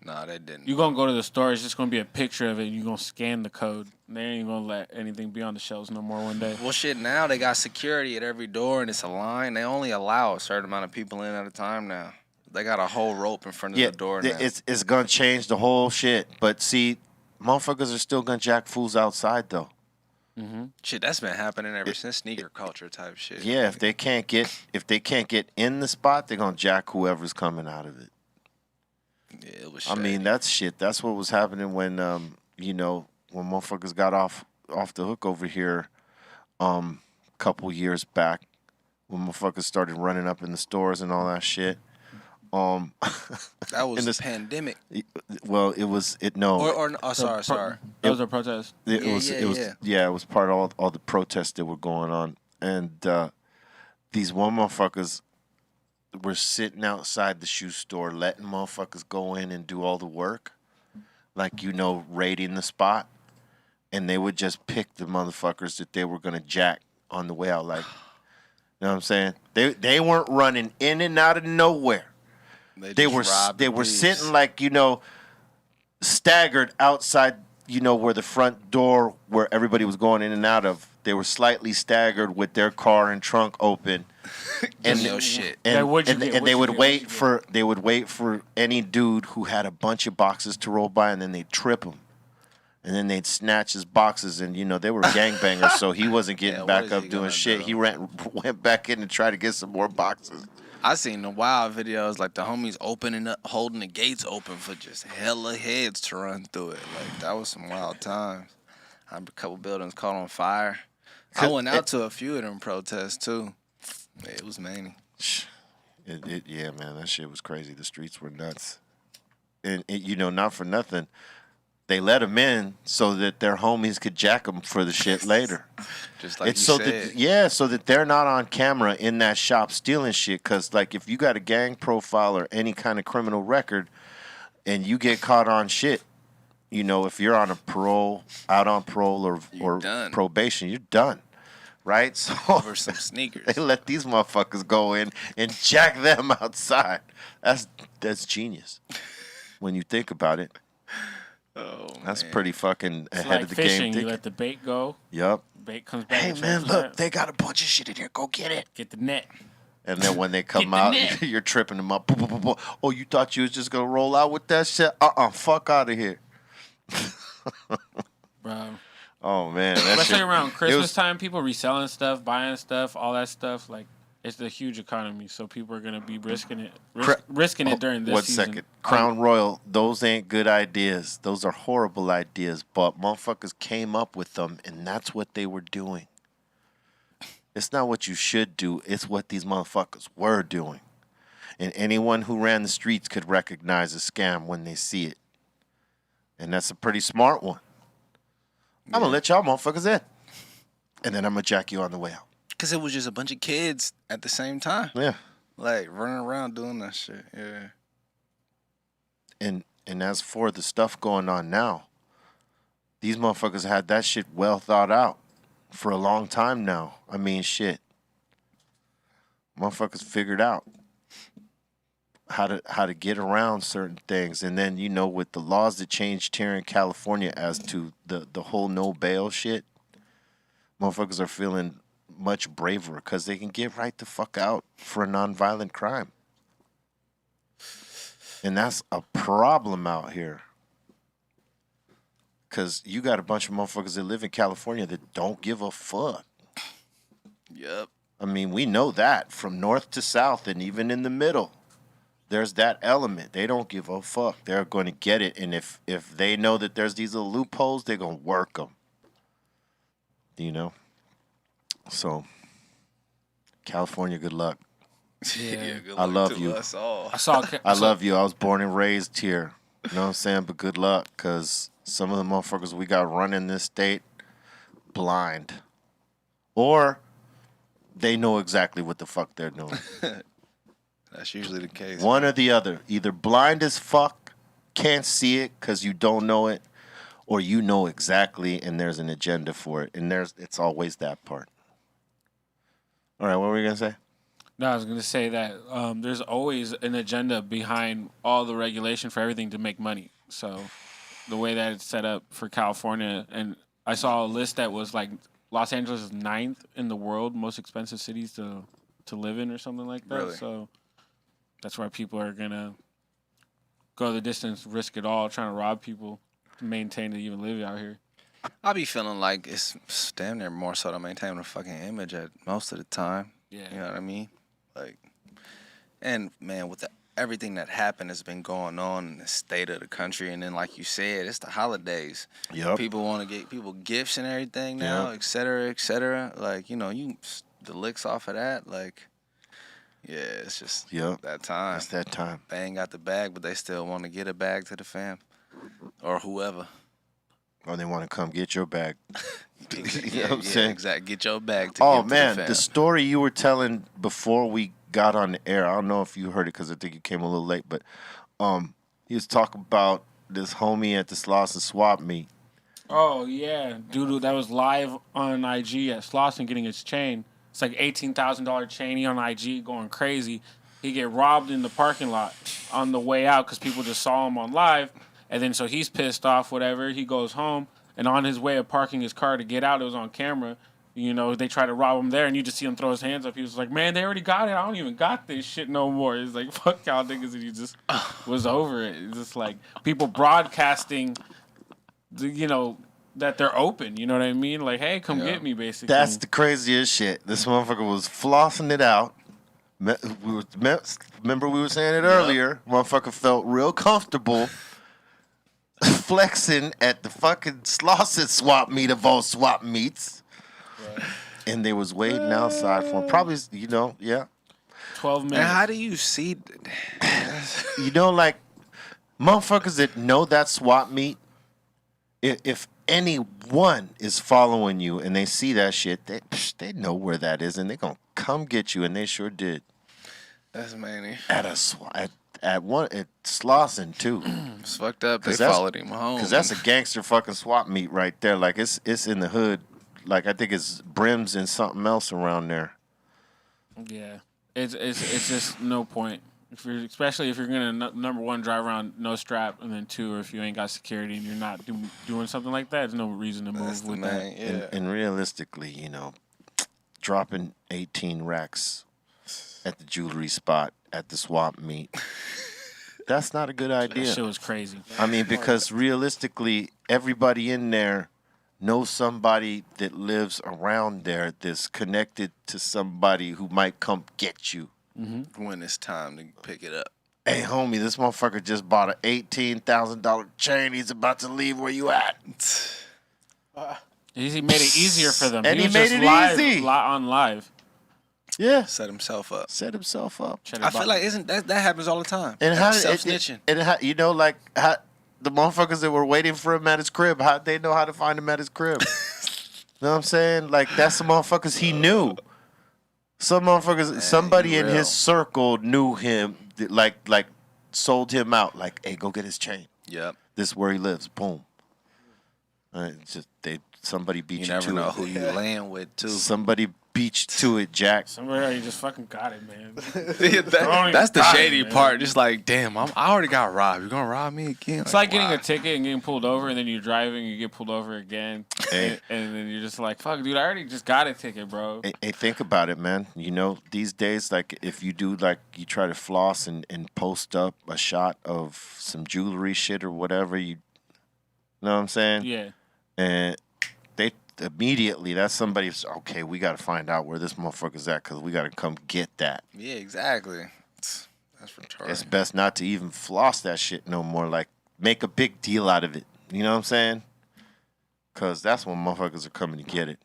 Nah, they didn't. You gonna go to the store, it's just gonna be a picture of it, and you gonna scan the code. They ain't gonna let anything be on the shelves no more one day. Well, shit, now they got security at every door and it's a line. They only allow a certain amount of people in at a time now. They got a whole rope in front of the door now. It's gonna change the whole shit. But see, motherfuckers are still gonna jack fools outside though. Shit, that's been happening ever since sneaker culture type shit. Yeah, if they can't get in the spot, they're gonna jack whoever's coming out of it. Yeah, it was I mean, that's shit. That's what was happening when when motherfuckers got off the hook over here couple years back when motherfuckers started running up in the stores and all that shit. that was in the this- pandemic. Well, it was no. Sorry. That was a protest. It Yeah, was yeah, it was yeah. it was part of all the protests that were going on, and these one motherfuckers were sitting outside the shoe store, letting motherfuckers go in and do all the work, like raiding the spot, and they would just pick the motherfuckers that they were gonna jack on the way out. Like, you know what I'm saying? They weren't running in and out of nowhere. They were sitting like staggered outside where the front door where everybody was going in and out of. They were slightly staggered with their car and trunk open. And no shit. Yeah, And, what'd you and, get? and they What'd would you wait get? for any dude who had a bunch of boxes to roll by, and then they'd trip him. And then they'd snatch his boxes, and they were gangbangers, so he wasn't getting Yeah, back what is up he doing gonna shit. do? He went back in and tried to get some more boxes. I seen the wild videos like the homies opening up, holding the gates open for just hella heads to run through it. Like that was some wild times. A couple buildings caught on fire. I went out to a few of them protests too. Yeah, it was many. Yeah, man, that shit was crazy. The streets were nuts, and not for nothing, they let them in so that their homies could jack them for the shit later. Just like It's you so said. so that they're not on camera in that shop stealing shit. Cause like if you got a gang profile or any kind of criminal record, and you get caught on shit, if you're on out on parole or done. probation, you're done. Right? So Over some sneakers. they let these motherfuckers go in and jack them outside. That's genius. When you think about it. Oh, That's man. pretty fucking It's ahead like of the fishing. game. You let the bait go. Yup. Bait comes back. Hey and man, checks look, it. they got a bunch of shit in here. Go get it. Get the net. And then when they come the out, net. you're tripping them up. Oh, you thought you was just gonna roll out with that shit? Fuck out of here. Bro. Oh man, that Especially shit, around it Christmas was- time, people reselling stuff, buying stuff, all that stuff. Like, It's a huge economy, so people are gonna be risking it, Cra- risking it during this One season. second. Crown Royal, those ain't good ideas. Those are horrible ideas, but motherfuckers came up with them, and that's what they were doing. It's not what you should do. It's what these motherfuckers were doing. And anyone who ran the streets could recognize a scam when they see it. And that's a pretty smart one. I'm going to let y'all motherfuckers in. And then I'm going to jack you on the way out. Because it was just a bunch of kids at the same time. Yeah. Like, running around doing that shit. Yeah. And as for the stuff going on now, these motherfuckers had that shit well thought out for a long time now. I mean, shit. Motherfuckers figured out how to get around certain things. And then, with the laws that changed here in California as to the whole no bail shit, motherfuckers are feeling much braver because they can get right the fuck out for a nonviolent crime. And that's a problem out here. Because you got a bunch of motherfuckers that live in California that don't give a fuck. Yep. I mean, we know that from north to south and even in the middle. There's that element. They don't give a fuck. They're going to get it. And if they know that there's these little loopholes, they're going to work them. So, California, good luck. Yeah, good luck I love to you. us all. I love you. I was born and raised here. You know what I'm saying? But good luck, because some of the motherfuckers we got running this state, blind. Or they know exactly what the fuck they're doing. That's usually the case. One or the other. Either blind as fuck, can't see it because you don't know it, or you know exactly and there's an agenda for it. And it's always that part. All right, what were you going to say? No, I was going to say that there's always an agenda behind all the regulation for everything to make money. So the way that it's set up for California, and I saw a list that was like Los Angeles is 9th in the world, most expensive cities to live in or something like that. Really? So that's why people are going to go the distance, risk it all, trying to rob people to maintain to even live out here. I be feeling like it's damn near more so to maintain the fucking image at most of the time. Yeah. You know what I mean? Like, and man, with everything that happened has been going on in the state of the country, and then like you said, it's the holidays. Yep. People want to get people gifts and everything now, Yep. et cetera, et cetera. Like, the licks off of that, like, yeah, it's just that time. It's that time. They ain't got the bag, but they still want to get a bag to the fam or whoever. Or they want to come get your bag. You know what I'm Yeah, saying? exactly. Get your bag to Oh, give man, to the the fam. story you were telling before we got on the air, I don't know if you heard it because I think you came a little late, but he was talking about this homie at the Slauson swap meet. Oh, yeah. Dude that was live on IG at Slauson getting his chain. It's like $18,000 chain. He on IG going crazy. He get robbed in the parking lot on the way out because people just saw him on live. And then so he's pissed off, whatever. He goes home. And on his way of parking his car to get out, it was on camera. They try to rob him there, and you just see him throw his hands up. He was like, man, they already got it. I don't even got this shit no more. He's like, fuck y'all niggas. And he just was over it. It's just like people broadcasting, that they're open. You know what I mean? Like, hey, come get me, basically. That's the craziest shit. This motherfucker was flossing it out. Remember we were saying it earlier. Motherfucker felt real comfortable flexing at the fucking Slauson swap meet of all swap meets. Right. And they was waiting outside for him. Probably, 12 minutes. And how do you see? Like, motherfuckers that know that swap meet, if anyone is following you and they see that shit, they know where that is and they gonna come get you, and they sure did. That's many. At Slauson too. It's fucked up. They followed him home. Because that's a gangster fucking swap meet right there. Like it's in the hood. Like I think it's Brims and something else around there. Yeah, it's just no point. Especially if you're gonna number one drive around no strap, and then two, or if you ain't got security and you're not doing something like that, there's no reason to move with that. Yeah. And realistically, dropping 18 racks at the jewelry spot at the swap meet, that's not a good idea. That shit was crazy. I mean, because realistically, everybody in there know somebody that lives around there that's connected to somebody who might come get you. When it's time to pick it up. Hey, homie, this motherfucker just bought an $18,000 chain. He's about to leave. Where you at? He made it easier for them. And he was made just it live, easy. on live. Yeah. Set himself up. Set himself up. I feel like that happens all the time. And how self-snitching. You know, like how the motherfuckers that were waiting for him at his crib, how'd they know how to find him at his crib? You know what I'm saying? Like, that's the motherfuckers he knew. Some motherfuckers, somebody in his circle knew him, like sold him out. Like, hey, go get his chain. Yep. This is where he lives. Boom. Somebody beat you to it. You never know who you laying with, too. Somebody beat you to it, Jack. Somebody just fucking got it, man. That's the shady part. Just like, damn, I already got robbed. You're going to rob me again? It's like getting a ticket and getting pulled over, and then you're driving, you get pulled over again. Hey. And then you're just like, fuck, dude, I already just got a ticket, bro. Hey, think about it, man. You know, these days, like, if you do, like, you try to floss and post up a shot of some jewelry shit or whatever, you know what I'm saying? Yeah. And they immediately, that's somebody's, okay, we got to find out where this motherfucker's at because we got to come get that. Yeah, exactly. That's retarded. It's best not to even floss that shit no more. Like, make a big deal out of it. You know what I'm saying? Because that's when motherfuckers are coming to get it.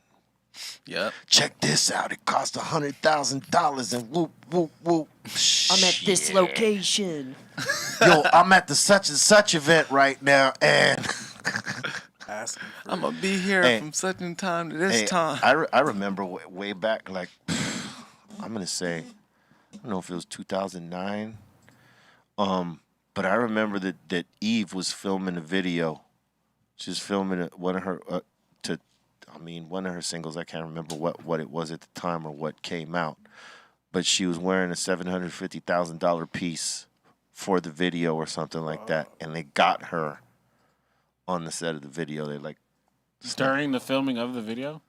Yep. Check this out. It cost $100,000 and whoop, whoop, whoop. I'm at this location. Yo, I'm at the such and such event right now, and I'm going to be here from such a time to this time. I remember way back, like, I'm going to say, I don't know if it was 2009, but I remember that Eve was filming a video. She was filming one of her one of her singles. I can't remember what it was at the time or what came out, but she was wearing a $750,000 piece for the video or something like that, and they got her on the set of the video. They like during the filming of the video.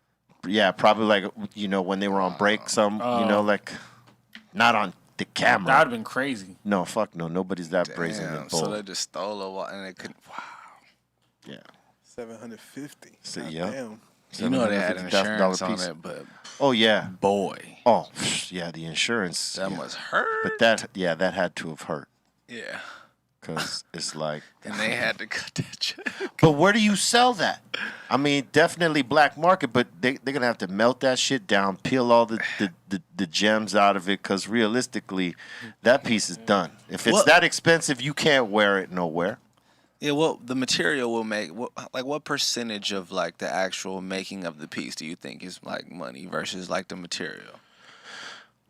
Yeah, probably like when they were on break. Like not on the camera. That would have been crazy. No, fuck no. Nobody's that brazen and bold. So they just stole a while and they couldn't. Wow. Yeah. 750. So, yeah. Damn. You know they had insurance on it, but oh yeah, boy. Oh yeah, the insurance that must hurt. But that had to have hurt. Yeah. Because it's like, and they had to cut that check. But where do you sell that? I mean, definitely black market, but they're gonna have to melt that shit down, peel all the gems out of it, because realistically, that piece is done. If it's that expensive, you can't wear it nowhere. Yeah, well, the material will make what percentage of like the actual making of the piece do you think is like money versus like the material?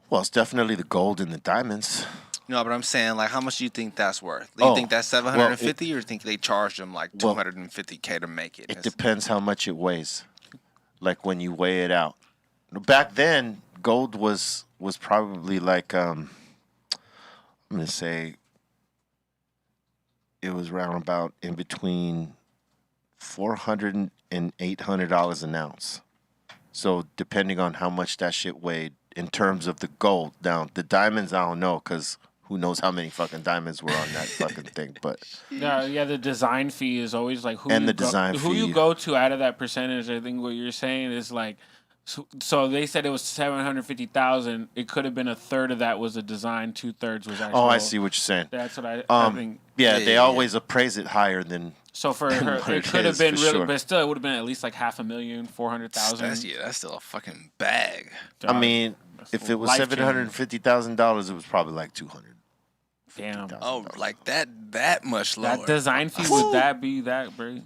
Well, it's definitely the gold and the diamonds. No, but I'm saying like how much do you think that's worth? Do you think that's 750 or do you think they charged them like 250K to make it? It depends how much it weighs. Like when you weigh it out. Back then, gold was probably like I'm gonna say it was around about in between $400 and $800 an ounce. So depending on how much that shit weighed in terms of the gold. Now the diamonds, I don't know, because who knows how many fucking diamonds were on that fucking thing. But yeah, the design fee is always like who you go to out of that percentage. I think what you're saying is like. So they said it was 750,000. It could have been a third of that was a design. 2/3 was actual. Oh, I see what you're saying. That's what I think. Yeah, they always appraise it higher than. So for her, it could have been really, but still, it would have been at least like $500,000, 400,000. That's still a fucking bag. I mean, if it was $750,000, it was probably like $200,000. Damn. Oh, like that much lower. That design fee would that be that, bro?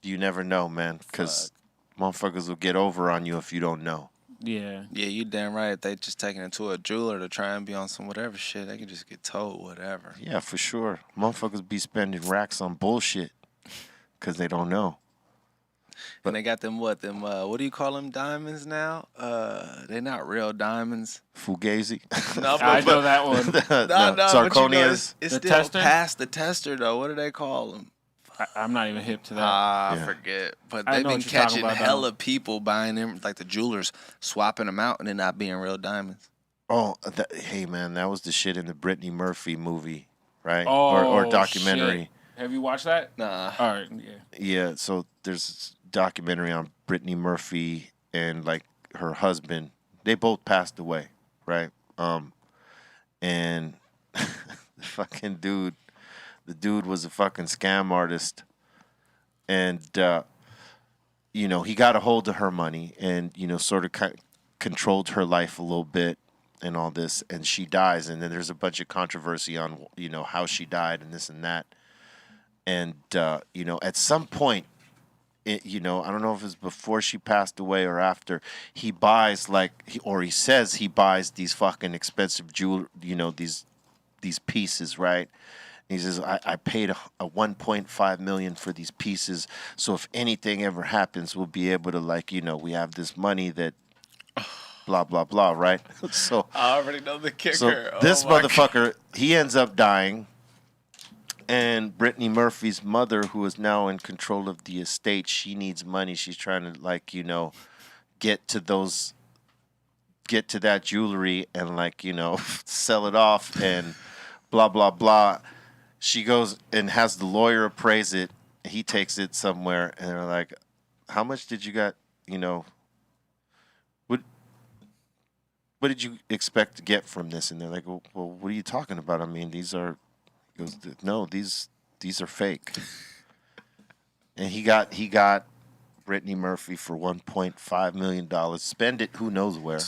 You never know, man, because motherfuckers will get over on you if you don't know. Yeah. Yeah, you damn right. If they just taking it to a jeweler to try and be on some whatever shit, they can just get told whatever. Yeah, for sure. Motherfuckers be spending racks on bullshit because they don't know. But and they got them what do you call them diamonds now? They're not real diamonds. Fugazi. No, I know that one. no, Zirconias. It's still past the tester though. What do they call them? I'm not even hip to that. I forget. But they've been catching hella people buying them, like the jewelers, swapping them out and then not being real diamonds. Oh, hey, man, that was the shit in the Brittany Murphy movie, right? Oh, or documentary. Shit. Have you watched that? Nah. All right, yeah. Yeah, so there's documentary on Brittany Murphy and like her husband. They both passed away, right? And the fucking dude, the dude was a fucking scam artist, and you know, he got a hold of her money and, you know, sort of controlled her life a little bit and all this, and she dies, and then there's a bunch of controversy on, you know, how she died and this and that, and you know, at some point, you know, I don't know if it's before she passed away or after, he buys he says he buys these fucking expensive jewelry, you know, these pieces, right? And he says, I paid a 1.5 million for these pieces, so if anything ever happens, we'll be able to, like, you know, we have this money that blah blah blah, right? So I already know the kicker. So this motherfucker, he ends up dying. And Brittany Murphy's mother, who is now in control of the estate, she needs money. She's trying to, like, you know, get to that jewelry and, like, you know, sell it off and blah, blah, blah. She goes and has the lawyer appraise it. He takes it somewhere, and they're like, how much did you got, you know, what did you expect to get from this? And they're like, well, what are you talking about? I mean, these are... He goes, no, these are fake. And he got Brittany Murphy for $1.5 million. Spend it who knows where.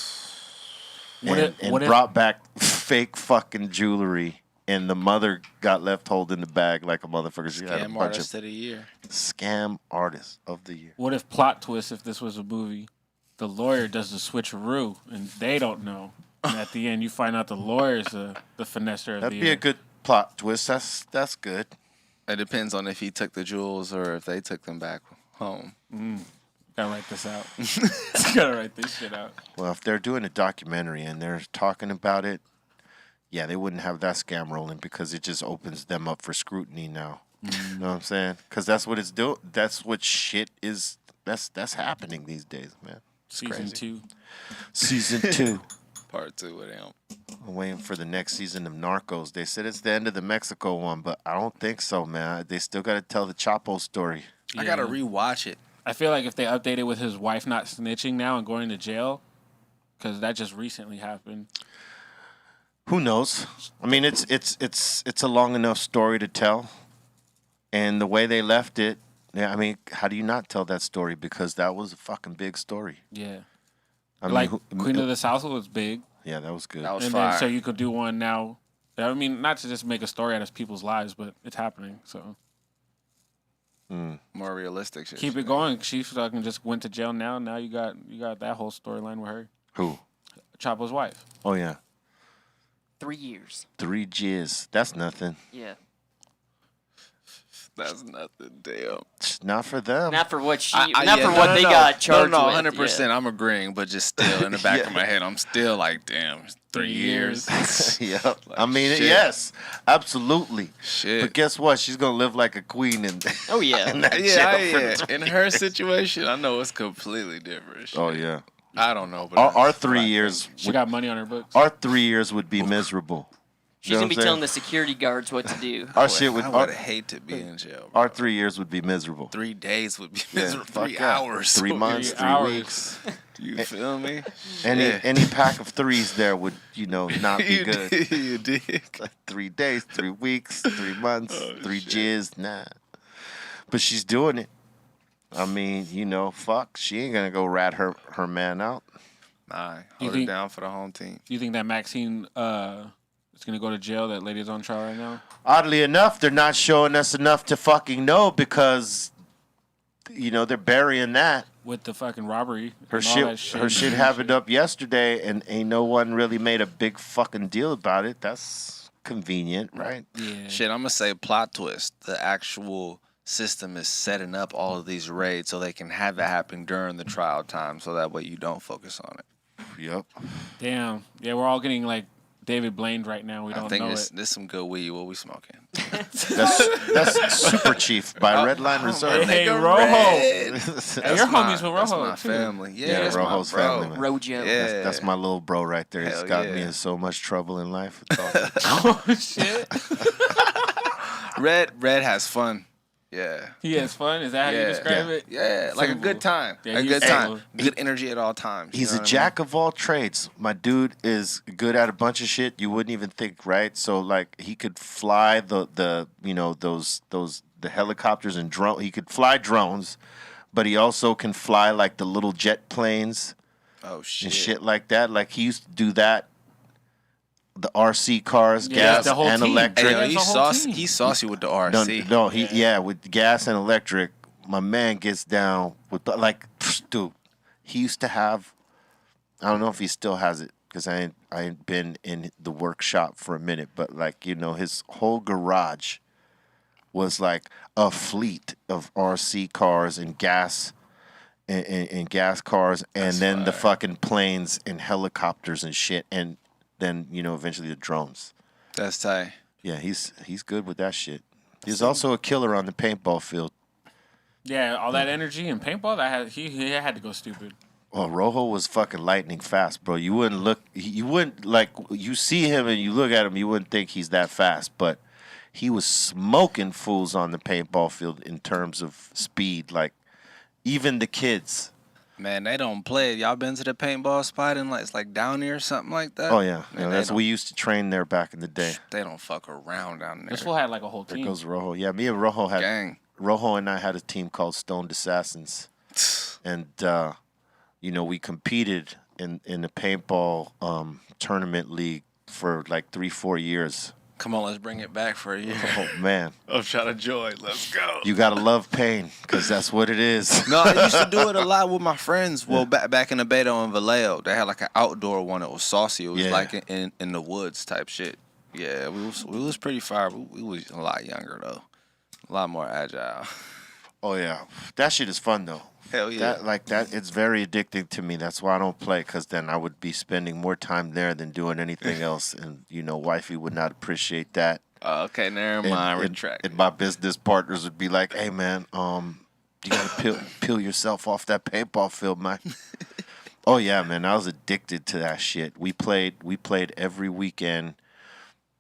And brought back fake fucking jewelry. And the mother got left holding the bag like a motherfucker. She had a Scam bunch artist of the year. Scam artist of the year. What if plot twist, if this was a movie, the lawyer does the switcheroo and they don't know. And at the end, you find out the lawyer's the finesser of That'd the be year. a good plot twist. That's good. It depends on if he took the jewels or if they took them back home. Gotta write this out. Gotta write this shit out. Well, if they're doing a documentary and they're talking about it, yeah, they wouldn't have that scam rolling because it just opens them up for scrutiny now. You know what I'm saying? Because that's what it's doing. That's what shit is. That's happening these days, man. It's Season crazy. 2. Season 2. Part 2 with him. I'm waiting for the next season of Narcos. They said it's the end of the Mexico one, but I don't think so, man. They still got to tell the Chapo story. Yeah. I gotta rewatch it. I feel like if they update it with his wife not snitching now and going to jail, because that just recently happened. Who knows? I mean, it's a long enough story to tell, and the way they left it, yeah. I mean, how do you not tell that story? Because that was a fucking big story. Yeah. I Like mean, Queen of the South was big. Yeah, that was good. That was And fire. then so you could do one now. I mean, not to just make a story out of people's lives, but it's happening. So More realistic shit. keep it going. She fucking just went to jail now. Now you got that whole storyline with her. Who? Chapo's wife. Oh yeah, 3 years. 3 G's. That's nothing. Yeah. That's nothing. Damn. Not for them. Not for what she. Yeah, not for what they got charged No, with. 100%. Yeah. I'm agreeing, but just still in the back of my head, I'm still like, damn, 3 years. Yep. Like, I mean, shit. yes, absolutely. Shit. But guess what? She's gonna live like a queen in, Oh yeah. in that Yeah, jail for yeah. In her situation, I know it's completely different. Shit. Oh yeah. I don't know, but Our 3 years. She got money on her books. Our 3 years would be miserable. She's You know gonna what be I'm telling the saying? security guards what to do. Our shit would. I would hate to be in jail. Bro. Our 3 years would be miserable. 3 days would be Yeah, miserable. fuck 3 yeah. hours. 3 months, 3 3 hours. weeks. You feel me? Any pack of threes there would, you know, not be You good. dig, you dig. 3 days, 3 weeks, 3 months, Oh, 3 shit. jizz, nah. But she's doing it. I mean, you know, fuck. She ain't gonna go rat her man out. Nah, You hold think- it down for the home team. Do you think that Maxine is gonna go to jail? That lady's on trial right now. Oddly enough, they're not showing us enough to fucking know because, you know, they're burying that. With the fucking robbery. Her and all shit, that shit. her shit happened up yesterday, and ain't no one really made a big fucking deal about it. That's convenient, right? Yeah. Shit, I'm gonna say plot twist. The actual system is setting up all of these raids so they can have it happen during the trial time, so that way you don't focus on it. Yep. Damn. Yeah, we're all getting like David Blaine right now. We I don't think know this it. this some good weed. What we smoking? That's Super Chief by Redline Reserve. Hey, Nigga, Rojo. Red. Hey, your homies with That's Rojo, my too. family. Yeah, Yeah, that's Rojo's my bro. family, man. Rojo. Yeah. That's my little bro right there. He's Hell got me yeah. in so much trouble in life. It's awesome. Oh shit. Red has fun. Yeah. He has fun. Is that how you describe it? Yeah, like a good time. Yeah, a he's good time. simple. Good energy at all times. He's you a know what I jack of all trades. My dude is good at a bunch of shit you wouldn't even think, right? So like he could fly the you know those the helicopters and drone. He could fly drones, but he also can fly like the little jet planes mean? Oh shit. and shit like that. Like he used to do that. The RC cars, Yeah, gas the whole and team. electric. Hey, yo, That's the whole team. he's saucy with the No, RC. no, he with gas and electric. My man gets down with like, dude. He used to have. I don't know if he still has it because I ain't been in the workshop for a minute. But like his whole garage was like a fleet of RC cars and gas and gas cars, and then the fucking planes and helicopters and shit, and then eventually the drones. That's tight. Yeah, he's good with that shit. He's also a killer on the paintball field. Yeah, all that energy and paintball. He had to go stupid. Oh, Rojo was fucking lightning fast, bro. You wouldn't like you see him and you look at him, you wouldn't think he's that fast, but he was smoking fools on the paintball field in terms of speed. Like even the kids. Man, they don't play. Y'all been to the paintball spot and it's like down there or something like that? Oh yeah, Man, that's we used to train there back in the day. They don't fuck around down there. This fool had like a whole There team. goes Rojo. Yeah, me and Rojo had Gang. Rojo and I had a team called Stoned Assassins, and we competed in the paintball tournament league for like 3-4 years. Come on, let's bring it back for a year. Oh man, I'm trying to join. Let's go. you gotta love pain because that's what it is. No, I used to do it a lot with my friends. Well, back in the Beto and Vallejo, they had like an outdoor one. It was saucy. It was like in the woods type shit. Yeah, we was pretty fire. We was a lot younger though, a lot more agile. Oh yeah, that shit is fun though. Hell yeah. That it's very addicting to me. That's why I don't play, because then I would be spending more time there than doing anything else, and wifey would not appreciate that. Okay, never mind. Retract. And my business partners would be like, "Hey man, you gotta peel yourself off that paintball field, man." Oh yeah, man, I was addicted to that shit. We played every weekend,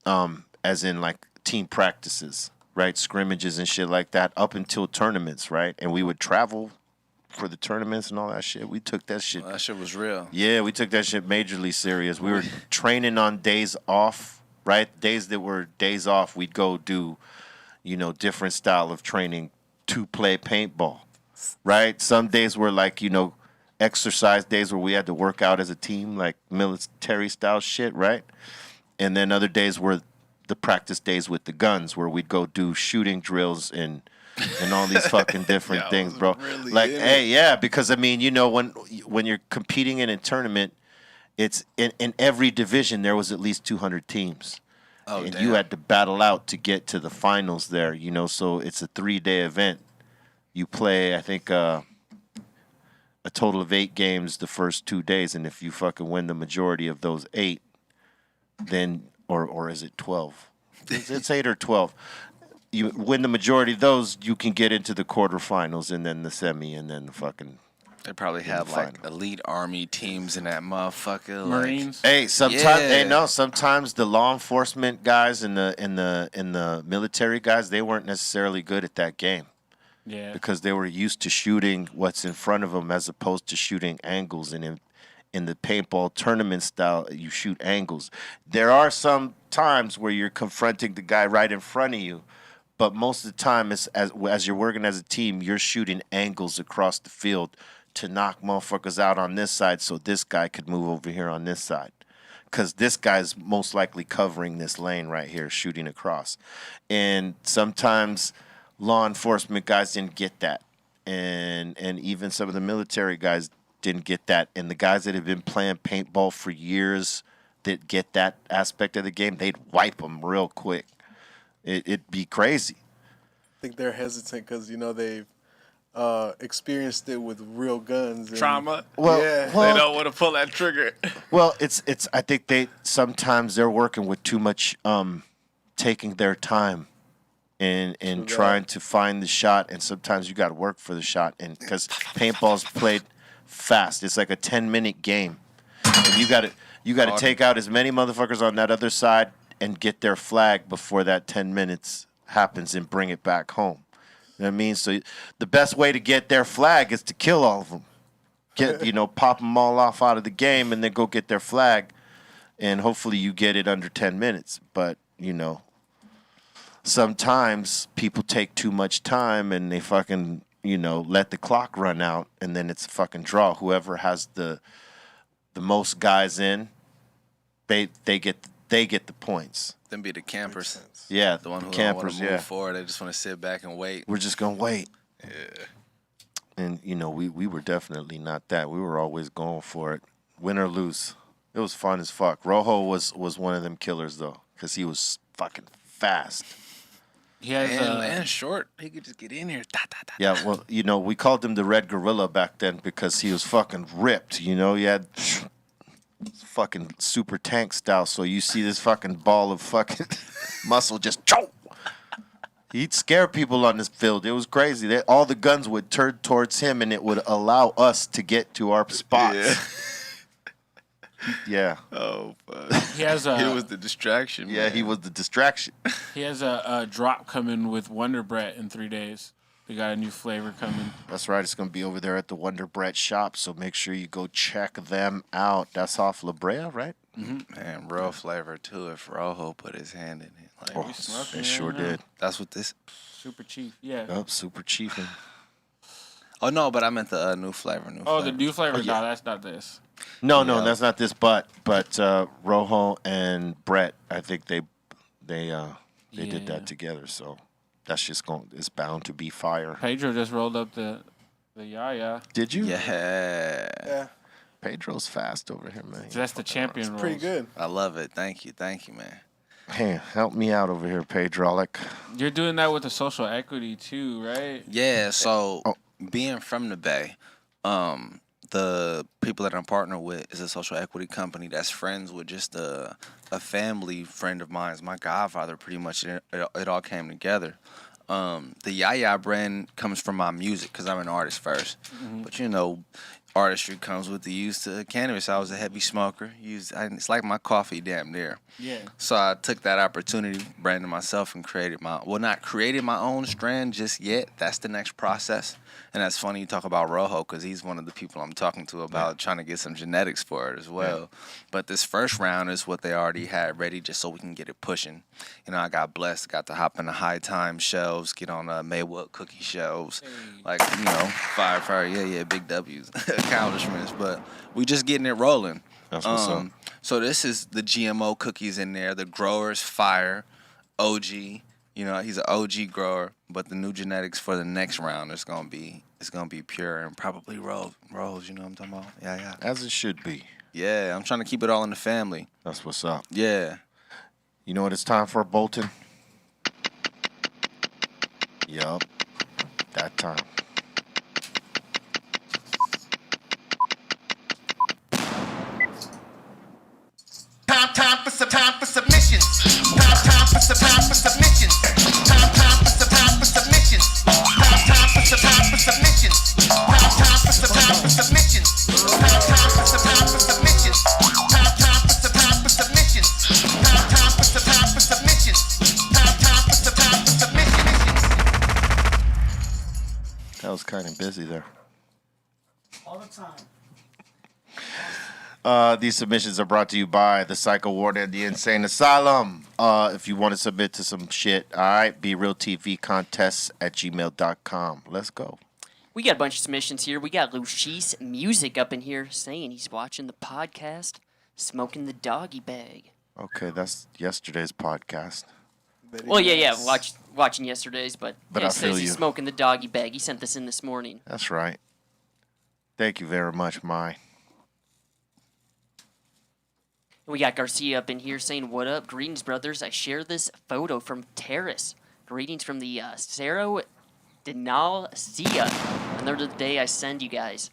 as in like team practices, right, scrimmages and shit like that, up until tournaments, right, and we would travel for the tournaments and all that shit. We took that shit. That shit was real. Yeah, we took that shit majorly serious. We were training on days off, right? Days that were days off, we'd go do, different style of training to play paintball, right? Some days were like, exercise days where we had to work out as a team, like military style shit, right? And then other days were the practice days with the guns, where we'd go do shooting drills and all these fucking different things, bro. Really like, hey, yeah, because I mean, when you're competing in a tournament, it's in every division there was at least 200 teams. Oh, and damn. you had to battle out to get to the finals there, so it's a 3-day event. You play, I think, a total of 8 games the first 2 days, and if you fucking win the majority of those 8, then or is it 12? It's 8 or 12. You win the majority of those, you can get into the quarterfinals and then the semi and then the fucking. They probably have like elite army teams in that motherfucker. Marines. Hey, sometimes Yeah. sometimes the law enforcement guys and the military guys, they weren't necessarily good at that game. Yeah. Because they were used to shooting what's in front of them as opposed to shooting angles. And in the paintball tournament style, you shoot angles. There are some times where you're confronting the guy right in front of you, but most of the time, as you're working as a team, you're shooting angles across the field to knock motherfuckers out on this side so this guy could move over here on this side. Because this guy's most likely covering this lane right here, shooting across. And sometimes law enforcement guys didn't get that. And even some of the military guys didn't get that. And the guys that have been playing paintball for years that get that aspect of the game, they'd wipe them real quick. It'd be crazy. I think they're hesitant because they've experienced it with real guns. And, Trauma. Well, yeah. They don't want to pull that trigger. Well, it's. I think sometimes they're working with too much, taking their time, and trying to find the shot. And sometimes you got to work for the shot, and because paintball's played fast, it's like a 10-minute game, and you got to take out as many motherfuckers on that other side and get their flag before that 10 minutes happens and bring it back home. You know what I mean? So the best way to get their flag is to kill all of them. Pop them all off out of the game and then go get their flag. And hopefully you get it under 10 minutes. But, sometimes people take too much time and they fucking, let the clock run out and then it's a fucking draw. Whoever has the most guys in, they get the points. Them be the campers. Yeah, The one who campers, don't want to move forward. They just want to sit back and wait. We're just gonna wait. Yeah. And we were definitely not that. We were always going for it, win or lose. It was fun as fuck. Rojo was one of them killers though, because he was fucking fast. He has and short. He could just get in here. Yeah, well, we called him the Red Gorilla back then because he was fucking ripped. He had fucking super tank style. So you see this fucking ball of fucking muscle just choke. He'd scare people on this field. It was crazy. All the guns would turn towards him, and it would allow us to get to our spots. Yeah. Oh, fuck. He has a. He was the distraction. Yeah, man. he was the distraction. He has a drop coming with Wonder Bread in 3 days. They got a new flavor coming. That's right. It's going to be over there at the Wonder Bread shop, so make sure you go check them out. That's off La Brea, right? Mm-hmm. Man, real flavor, too, if Rojo put his hand in it. Like, They sure did. That's what this... Super Chief, yeah. Yup, Super Chiefin'. Oh, no, but I meant the new flavor. The new flavor? No, that's not this. No, that's not this. But Rojo and Brett, I think they did that together. So that's just it's bound to be fire. Pedro just rolled up the Yaya. Did you? Yeah. Pedro's fast over here, man. So that's the champion rolls. Pretty good. I love it. Thank you, man. Hey, help me out over here, Pedro. You're doing that with the social equity too, right? Yeah. So being from the Bay, the people that I'm partnered with is a social equity company that's friends with just a family friend of mine. My godfather, pretty much. It all came together. The Yaya brand comes from my music because I'm an artist first. Mm-hmm. But artistry comes with the use to cannabis. I was a heavy smoker. It's like my coffee, damn near. Yeah. So I took that opportunity, branded myself, and not created my own strand just yet. That's the next process. And that's funny you talk about Rojo because he's one of the people I'm talking to about trying to get some genetics for it as well. Yeah. But this first round is what they already had ready just so we can get it pushing. I got blessed, got to hop in the High Time shelves, get on Maywood cookie shelves. Hey. Fire, yeah, big W's, accomplishments. But we just getting it rolling. That's what's up. So this is the GMO cookies in there. The grower's fire, OG. He's an OG grower, but the new genetics for the next round is gonna be pure and probably rolls. You know what I'm talking about? Yeah. As it should be. Yeah, I'm trying to keep it all in the family. That's what's up. Yeah. You know what it's time for, Bolton? Yup. That time. Time for submissions. Time for submissions. Time for submissions. Time for submissions. Time for submissions. Time for submissions. Time for submissions. Time for submissions. Time for submissions. That was kind of busy there. All the time. These submissions are brought to you by the Psycho Ward and the Insane Asylum. If you want to submit to some shit, all right, BeRealTVcontests@gmail.com. Let's go. We got a bunch of submissions here. We got Lucis Music up in here saying he's watching the podcast, smoking the doggy bag. Okay, that's yesterday's podcast. Well, yeah, watching yesterday's, but I he says feel he's you. smoking the doggy bag. He sent this in this morning. That's right. Thank you very much, Mai. We got Garcia up in here saying, "What up? Greetings, brothers. I share this photo from Terrace. Greetings from the Cerro Denal Cia. Another day I send you guys."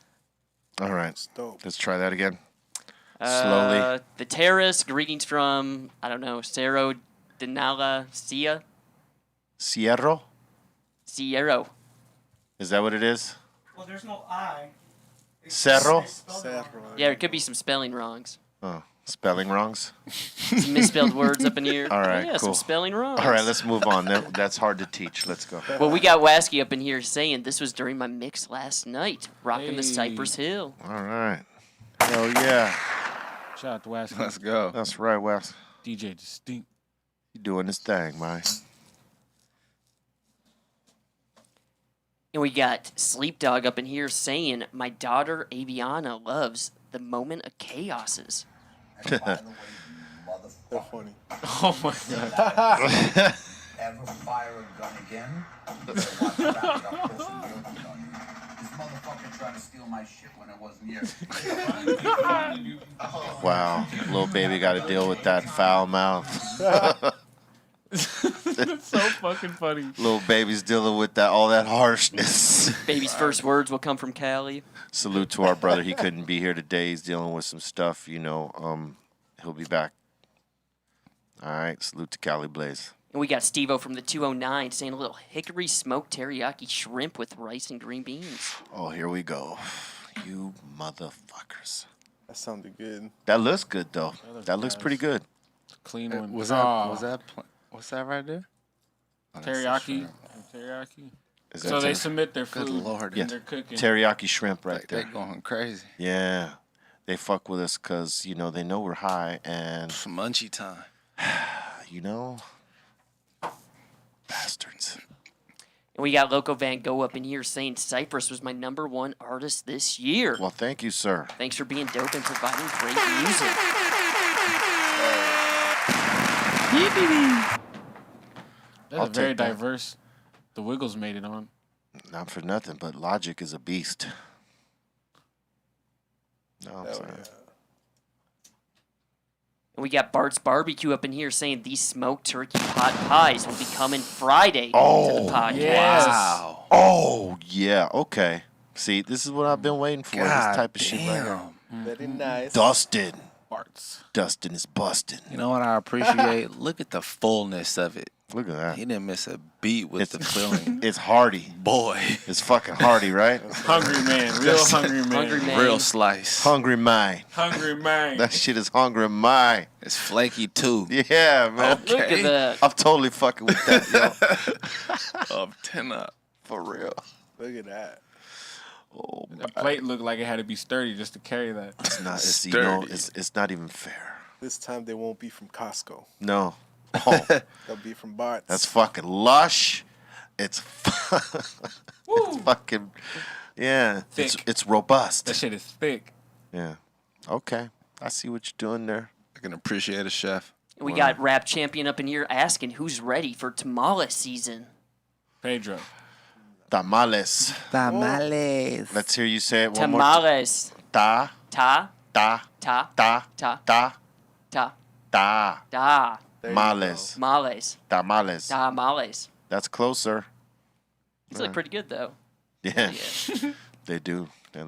All right. Dope. Let's try that again. Slowly. The Terrace. Greetings from, Cerro Denal Cia. Cerro? Cerro. Is that what it is? Well, there's no I. Cerro? Cerro. Yeah, there could be some spelling wrongs. Oh. Spelling wrongs. Some misspelled words up in here. All right, yeah, cool. some spelling wrongs. All right, let's move on. That's hard to teach. Let's go. Well, we got Wasky up in here saying this was during my mix last night, rocking the Hey. Cypress Hill. All right. Hell yeah. Shout out to Wasky. Let's go. That's right, Wes. DJ Distinct. You doing this thing, man. And we got Sleep Dog up in here saying, my daughter Aviana loves the moment of chaoses. By the way, you They're funny. Oh my god. ever fire a gun again? You better watch it back up close and guilty on you. This motherfucker tried to steal my shit when it wasn't here. Wow. Little baby got to deal with that foul mouth. That's so fucking funny. Little baby's dealing with all that harshness. Baby's first words will come from Cali. Salute to our brother. He couldn't be here today. He's dealing with some stuff, you know. He'll be back. All right. Salute to Cali Blaze. And we got Steve-O from the 209 saying a little hickory smoked teriyaki shrimp with rice and green beans. Oh, here we go. You motherfuckers. That sounded good. That looks good, though. That looks pretty good. Clean one. Was Oh, that what's that right there? Oh, that's the teriyaki? shrimp. Teriyaki. Is So that they submit their Good food Lord. Yeah. and they're cooking. teriyaki shrimp right They're there? going crazy. Yeah. They fuck with us because, you know, they know we're high and, Munchie time. you know, bastards. And we got Loco Van Gogh up in here saying Cypress was my #1 artist this year. Well, thank you, sir. Thanks for being dope and providing great music. That's I'll a very take that. diverse. The Wiggles made it on. Not for nothing, but Logic is a beast. No, I'm Hell sorry. yeah. And we got Bart's Barbecue up in here saying these smoked turkey pot pies will be coming Friday to Oh, the podcast. yes. Wow. Oh, yeah. Okay. See, this is what I've been waiting for. God this type of shit right here. damn. Very nice. Dustin. Bart's. Dustin is busting. You know what I appreciate? Look at the fullness of it. Look at that. He didn't miss a beat with the filling. It's hearty. Boy, It's fucking hearty, right? Hungry man. Real hungry man. Hungry man. real slice. Hungry mind. Hungry man. That shit is hungry mind. It's flaky too. Yeah, man. Okay. Look at that. I'm totally fucking with that, yo. Of 10 up. For real. Look at that. Oh, The plate looked like it had to be sturdy just to carry that. it's not. It's, you know, Sturdy. it's not even fair. This time they won't be from Costco. No. Oh, They'll be from Bart's. that's fucking lush. It's, it's fucking, yeah. It's, Thick. it's robust. That shit is thick. Yeah. Okay. I see what you're doing there. I can appreciate a chef. And we got Rap Champion up in here asking who's ready for tamale season. Pedro. Tamales. Tamales. Let's hear you say it one more time. Tamales. Ta, Ta, ta, ta, ta, ta, ta, ta, ta. da, There you Males. males, Tamales. tamales. That's closer. These look pretty good though. Yeah. Yeah. They do. They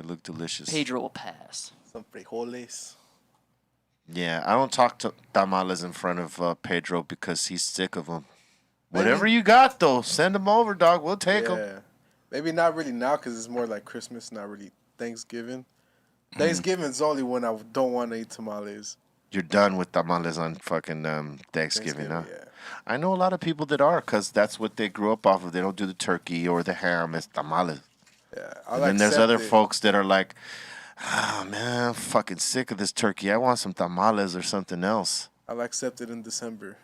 look delicious. Pedro will pass. go. Some frijoles. Yeah, I don't talk to tamales in front of Pedro because he's sick of them. Whatever you got, though, send them over, dog. We'll take them. Yeah. Maybe not really now because it's more like Christmas, not really Thanksgiving. Thanksgiving's only when I don't want to eat tamales. You're done with tamales on fucking Thanksgiving, huh? yeah. I know a lot of people that are because that's what they grew up off of. They don't do the turkey or the ham. It's tamales. Yeah. And then there's other folks that are like, oh, man, I'm fucking sick of this turkey. I want some tamales or something else. I'll accept it in December.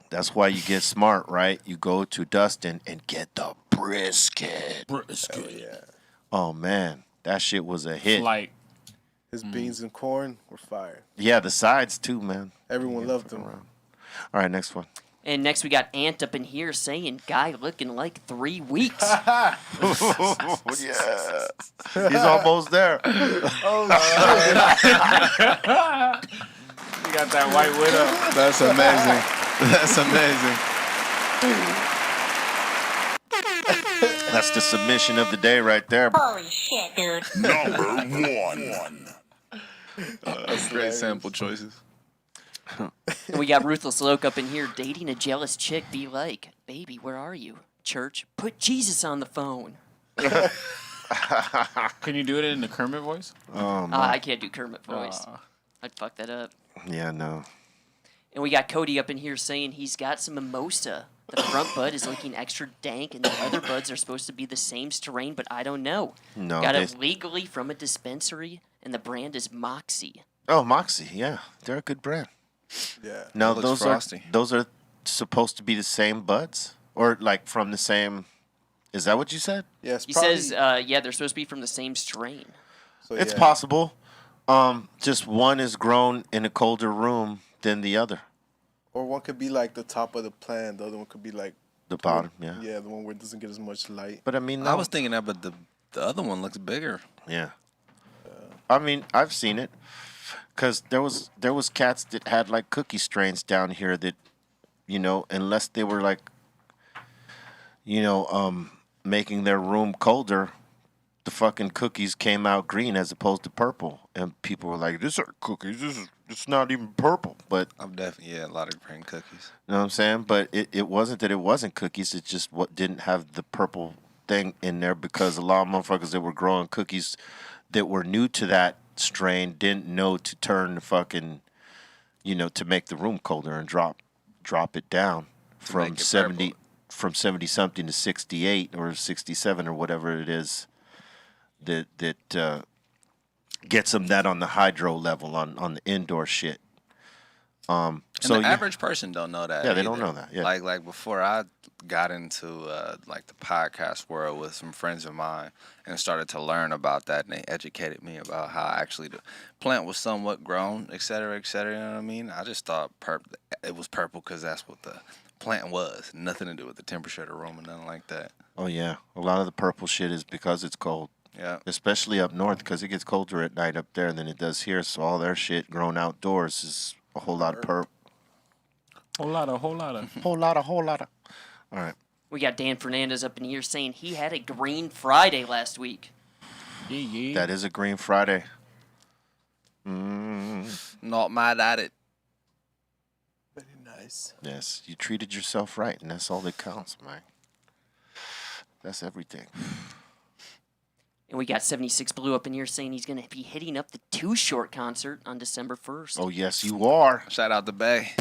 That's why you get smart, right? You go to Dustin and get the brisket. Hell yeah. Oh, man. That shit was a hit. Like, His beans and corn were fire. Yeah, the sides, too, man. Everyone loved fucking them. around. All right, next one. And next we got Ant up in here saying guy looking like 3 weeks. Yeah. He's almost there. you got that white widow. That's amazing. That's amazing. That's the submission of the day right there. Holy shit, dude. Great sample choices. And we got Ruthless Loke up in here dating a jealous chick. Be like, baby, where are you? Church, put Jesus on the phone. Can you do it in the Kermit voice? I can't do Kermit voice. I'd fuck that up. Yeah, no. And we got Cody up in here saying he's got some mimosa. The front bud is looking extra dank, and the other buds are supposed to be the same strain, but I don't know. No, Got they- it legally from a dispensary, and the brand is Moxie. Oh, Moxie, yeah, they're a good brand. Yeah. Now looks those frosty. are supposed to be the same buds, or like from the same. Is that what you said? Yeah, it's He probably, says, yeah, they're supposed to be from the same strain. so It's yeah. possible. Just one is grown in a colder room than the other. Or one could be like the top of the plant. The other one could be like The bottom, yeah. Yeah, the one where it doesn't get as much light. But I mean, I no. was thinking that, but the other one looks bigger. Yeah. I mean, I've seen it, cause there was cats that had like cookie strains down here that, unless they were like, making their room colder, the fucking cookies came out green as opposed to purple, and people were like, "These are cookies. It's not even purple." But I'm definitely a lot of green cookies. you know what I'm saying? But it wasn't that it wasn't cookies. It just what didn't have the purple thing in there because a lot of motherfuckers that were growing cookies that were new to that strain didn't know to turn the fucking, to make the room colder and drop it down from make it 70 purple. from 70 something to 68 or 67 or whatever it is that gets them that on the hydro level on the indoor shit. And So the yeah. average person don't know that. Yeah, they don't either. know that, yeah. Like before I got into like the podcast world with some friends of mine and started to learn about that, and they educated me about how actually the plant was somewhat grown, et cetera, et cetera. You know what I mean? I just thought it was purple because that's what the plant was. Nothing to do with the temperature of the room or nothing like that. Oh yeah, a lot of the purple shit is because it's cold. Yeah. Especially up north, because it gets colder at night up there than it does here. So all their shit grown outdoors is a whole lot of purple. Whole lot of. Whole lot of. All right. We got Dan Fernandez up in here saying he had a Green Friday last week. Yeah. That is a Green Friday. Not mad at it. Very nice. Yes, you treated yourself right, and that's all that counts, man. That's everything. And we got 76 Blue up in here saying he's going to be hitting up the Too Short concert on December 1st. Oh, yes, you are. Shout out to Bay.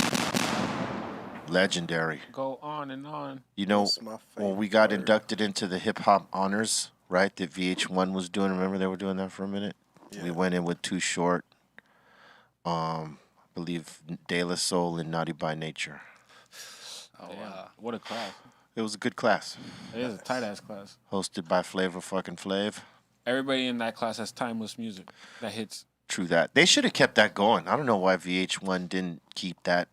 Legendary. Go on and on. You know, That's my when we favorite got word. inducted into the hip hop honors, right, that VH1 was doing, remember they were doing that for a minute? We Yeah. went in with Too Short, I believe De La Soul and Naughty by Nature. Oh, Damn, wow. what a class. It was a good class, It is a tight ass class. hosted by Flavor fucking Flav. Everybody in that class has timeless music that hits. True that. They should have kept that going. I don't know why VH1 didn't keep that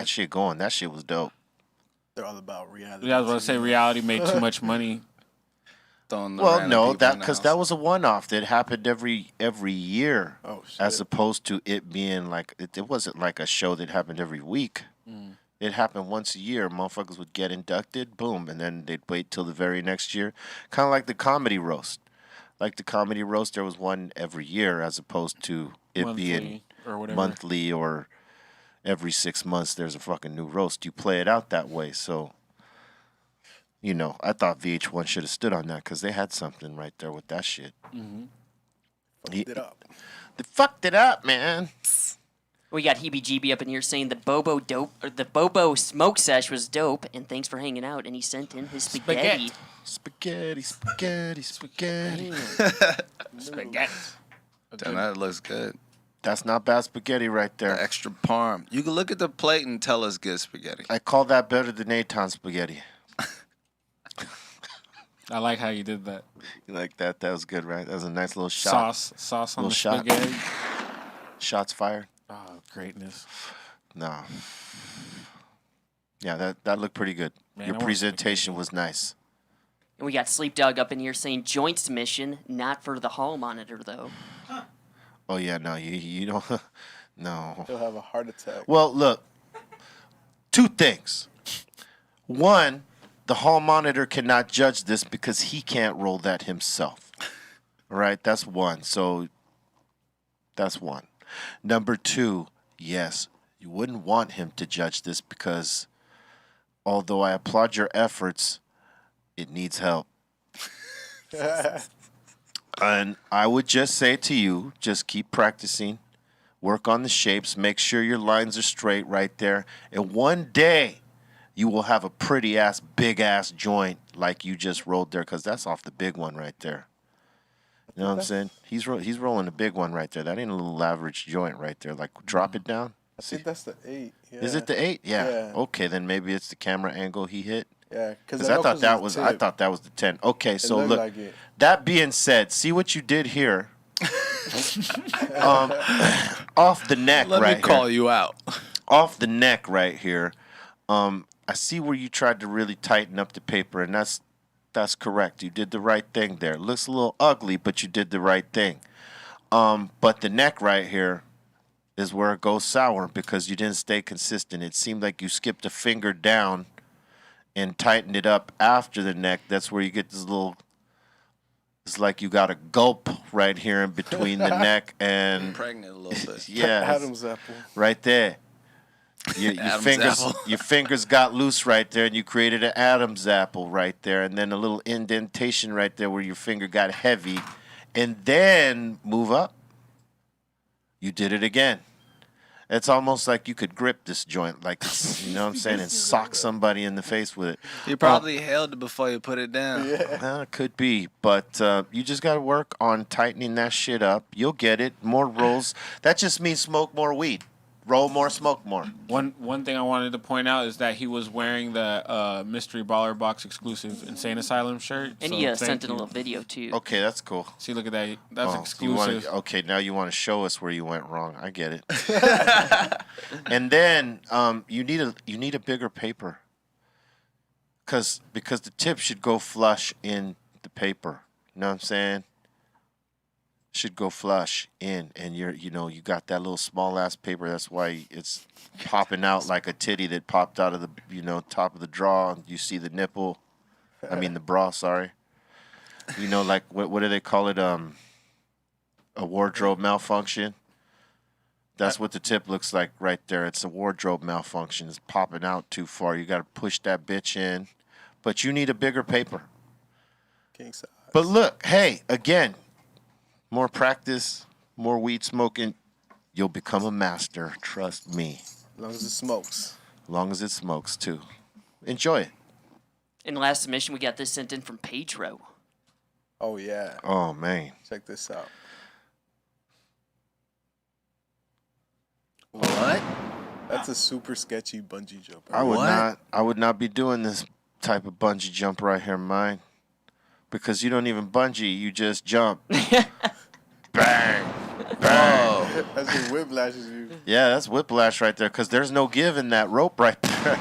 shit going. That shit was dope. They're all about reality. Yeah, I was about to say reality made too much money. Throwing the Well, random no, people that in the because house. that was a one-off that happened every year, Oh, shit. as opposed to it being like it wasn't like a show that happened every week. It happened once a year. Motherfuckers would get inducted, boom, and then they'd wait till the very next year. Kind of like the comedy roast. Like the comedy roast, there was one every year, as opposed to it being Monthly or whatever. monthly or every 6 months. There's a fucking new roast. You play it out that way, so. I thought VH1 should have stood on that because they had something right there with that shit. Fucked it up. They fucked it up, man. We got Heebie Jeebie up in here saying the Bobo smoke sesh was dope, and thanks for hanging out. And he sent in his spaghetti. Spaghetti. Spaghetti. Spaghetti. Damn, that looks good. That's not bad spaghetti right The there. extra parm. You can look at the plate and tell us good spaghetti. I call that better than Aton spaghetti. I like how you did that. You like that? That was good, right? That was a nice little shot. Sauce on Little the shot. spaghetti. Shots fired. Oh, greatness. No. Yeah, that looked pretty good. Man, Your I want presentation was nice. And we got Sleep Dog up in here saying joint submission, not for the hall monitor though. Oh yeah, no, you don't. No. He'll have a heart attack. Well, look. Two things. One, the hall monitor cannot judge this because he can't roll that himself. All right, that's one. So that's one. Number two, yes, you wouldn't want him to judge this because although I applaud your efforts, it needs help. And I would just say to you, just keep practicing Work on the shapes. Make sure your lines are straight right there. And one day, you will have a pretty ass, big ass joint like you just rolled there, because that's off the big one right there. You know what I'm saying? He's rolling a big one right there. That ain't a little average joint right there. Like, drop it down. I think that's the 8. Yeah. Is it the 8? Yeah. Yeah. Okay, then maybe it's the camera angle he hit. Yeah, because I thought that was I thought that was the 10. Okay, so look. Like it. That being said, see what you did here. Off the neck Let right me call here. you out. Off the neck right here. I see where you tried to really tighten up the paper, and that's correct. You did the right thing there. It looks a little ugly, but you did the right thing. But the neck right here is where it goes sour because you didn't stay consistent. It seemed like you skipped a finger down and tightened it up after the neck. That's where you get this little. It's like you got a gulp right here in between the neck and. Pregnant a little bit. Yeah, Adam's apple. right there. Your fingers, apple. your fingers got loose right there, and you created an Adam's apple right there, and then a little indentation right there where your finger got heavy, and then move up. You did it again. It's almost like you could grip this joint, like it's, you know what I'm saying, and sock somebody in the face with it. You probably held it before you put it down. Yeah. It could be, but you just got to work on tightening that shit up. You'll get it. More rolls. That just means smoke more weed. Roll more, smoke more. One thing I wanted to point out is that he was wearing the Mystery Baller Box exclusive Insane Asylum shirt. And so he thank sent in a you. little video too. Okay, that's cool. See, look at that. That's Oh, exclusive. Okay, now you want to show us where you went wrong. I get it. And then you need a bigger paper. Because the tip should go flush in the paper. You know what I'm saying? Should go flush in, and you got that little small ass paper. That's why it's popping out like a titty that popped out of the top of the draw. You see the nipple. I mean the bra. Sorry. Like what do they call it? A wardrobe malfunction. That's what the tip looks like right there. It's a wardrobe malfunction. It's popping out too far. You got to push that bitch in, but you need a bigger paper. King size. But look, hey, again. More practice, more weed smoking, you'll become a master. Trust me. As long as it smokes. As long as it smokes, too. Enjoy it. In the last submission, we got this sent in from Pedro. Oh, yeah. Oh, man. Check this out. What? That's a super sketchy bungee jump. I would not be doing this type of bungee jump right here, mine. Because you don't even bungee, you just jump. Bang. Bang. That's just whiplashes you. Yeah, that's whiplash right there, because there's no give in that rope right there.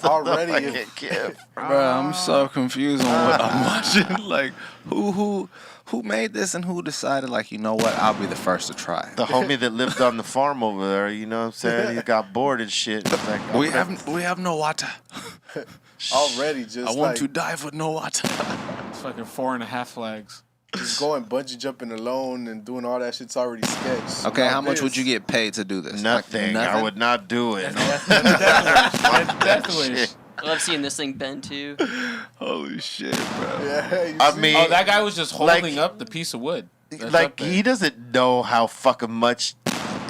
Already. I can't give. Bro, I'm so confused on what I'm watching. Like, who made this and who decided, like, you know what, I'll be the first to try. The homie that lived on the farm over there, you know what I'm saying? He got bored and shit. He's like, We have no water. Already just I want to dive with no water. It's fucking 4.5 flags. just going bungee jumping alone and doing all that shit's already sketch. Okay, how much would you get paid to do this? Nothing. Like, I would not do it. Death wish. I love seeing this thing bend too. Holy shit, bro. Yeah, you I see? mean, Oh, that guy was just holding Like- up the piece of wood. That's up like there. he doesn't know how fucking much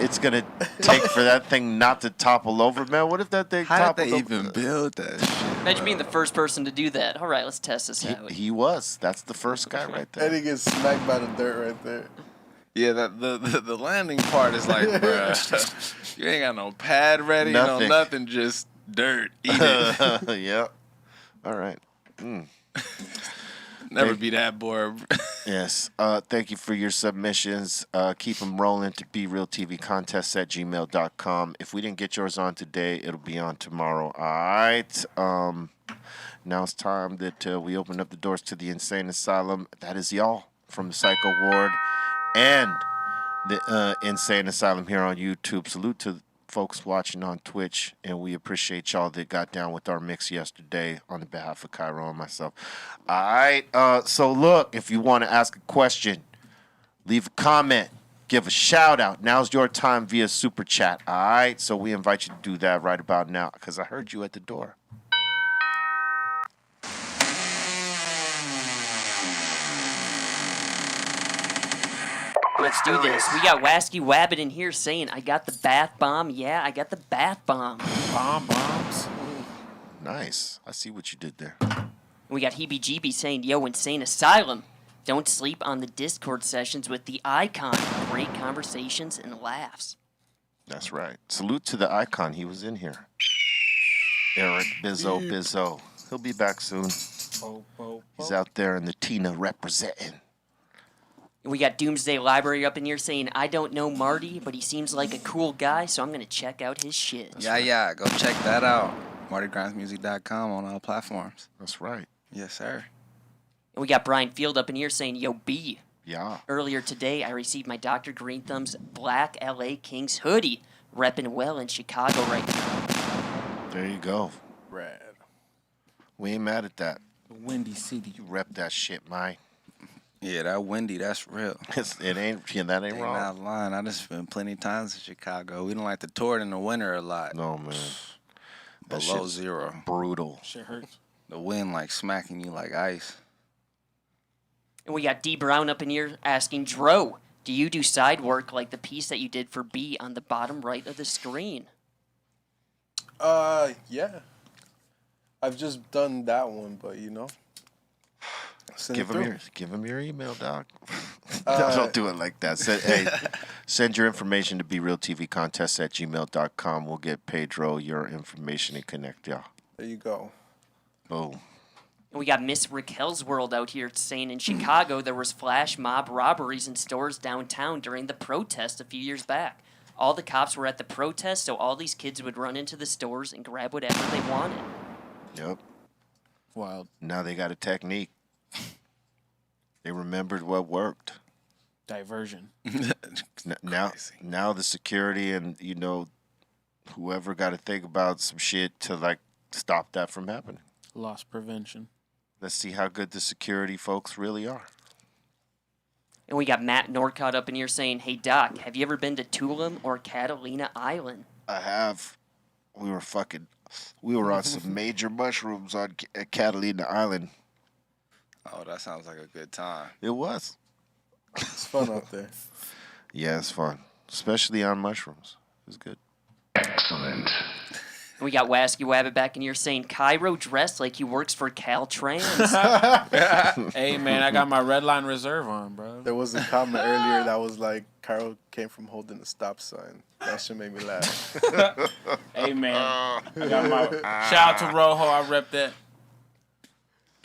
it's gonna take for that thing not to topple over, man. What if that thing How did toppled they over? even build that shit? Imagine being the first person to do that. All right, let's test this out. He was. That's the first guy right And there. he gets smacked by the dirt right there. Yeah, the landing part is like, bruh, you ain't got no pad ready, Nothing. no nothing, just dirt. Eat it. Yeah. All right. Never be that bored. Yes. Thank you for your submissions. Keep them rolling to BeRealTVContests@gmail.com. If we didn't get yours on today, it'll be on tomorrow. All right. Now it's time that we open up the doors to the Insane Asylum. That is y'all from the Psycho Ward and the Insane Asylum here on YouTube. Salute to folks watching on Twitch, and we appreciate y'all that got down with our mix yesterday on the behalf of Cairo and myself. All right, so look, if you want to ask a question, leave a comment, give a shout out. Now's your time via Super Chat. All right, so we invite you to do that right about now, because I heard you at the door. Let's do this. We got Wasky Wabbit in here saying, I got the bath bomb. Yeah, I got the bath bomb. Bombs. Nice. I see what you did there. We got Heebie Jeebie saying, yo, Insane Asylum. Don't sleep on the Discord sessions with the icon. Great conversations and laughs. That's right. Salute to the icon. He was in here. Eric Bizzo. He'll be back soon. He's out there in the Tina representing. We got Doomsday Library up in here saying, I don't know Marty, but he seems like a cool guy, so I'm going to check out his shit. Yeah. Go check that out. MartyGrimesMusic.com on all platforms. That's right. Yes, sir. And we got Brian Field up in here saying, yo, B. Yeah. Earlier today, I received my Dr. Greenthumb's Black LA Kings hoodie, repping well in Chicago right now. There you go. Rad. We ain't mad at that. Windy City. You rep that shit, Mike. Yeah, that windy, that's real. That ain't wrong. Not lying. I just been plenty times in Chicago. We don't like to tour it in the winter a lot. No, man. That Below shit's zero. Brutal. Shit hurts. The wind like smacking you like ice. And we got D Brown up in here asking, Dro, do you do side work like the piece that you did for B on the bottom right of the screen? Yeah. I've just done that one, but you know. Give him your email, dog. Don't do it like that. Send your information to BeRealTVContest@gmail.com. We'll get Pedro your information and connect y'all. There you go. Boom. And we got Miss Raquel's World out here saying in Chicago there was flash mob robberies in stores downtown during the protest a few years back. All the cops were at the protest, so all these kids would run into the stores and grab whatever they wanted. Yep. Wild. Now they got a technique. They remembered what worked. Diversion. Now the security and, whoever got to think about some shit to, stop that from happening. Loss prevention. Let's see how good the security folks really are. And we got Matt Norcott up in here saying, hey, Doc, have you ever been to Tulum or Catalina Island? I have. We were on some major mushrooms at Catalina Island. Oh, that sounds like a good time. It was. It's fun out there. Yeah, it's fun. Especially on mushrooms. It was good. Excellent. And we got Wasky Wabbit back in here saying, Cairo dressed like he works for Caltrans. Hey, man, I got my red line reserve on, bro. There was a comment earlier that was like, Carol came from holding a stop sign. That shit made me laugh. Hey, man. I got my shout out to Rojo. I rep that.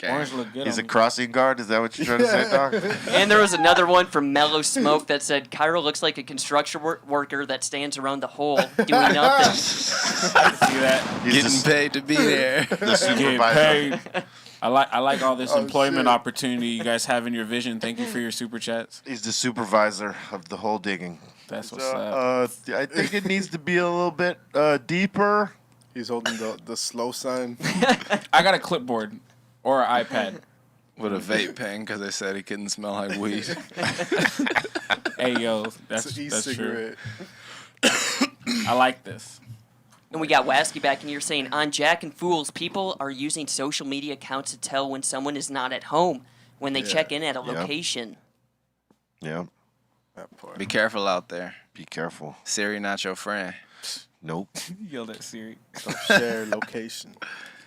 Orange look good. He's on a me. crossing guard? Is that what you're trying to say, Doc? And there was another one from Mellow Smoke that said, Cairo looks like a construction worker that stands around the hole doing nothing. I see that. He's Getting paid to be there. the Getting supervisor. paid. I like all this employment shit. opportunity you guys have in your vision. Thank you for your super chats. He's the supervisor of the hole digging. That's what's up. I think it needs to be a little bit deeper. He's holding the slow sign. I got a clipboard or an iPad. With a vape pen because they said he couldn't smell like weed. Hey, yo, It's that's an true. e-cigarette. I like this. And we got Wasky back in here saying, on Jack and Fools, people are using social media accounts to tell when someone is not at home when they check in at a location. Yeah. That part. Be careful out there. Be careful. Siri not your friend. Nope. You yelled at Siri. Don't share location.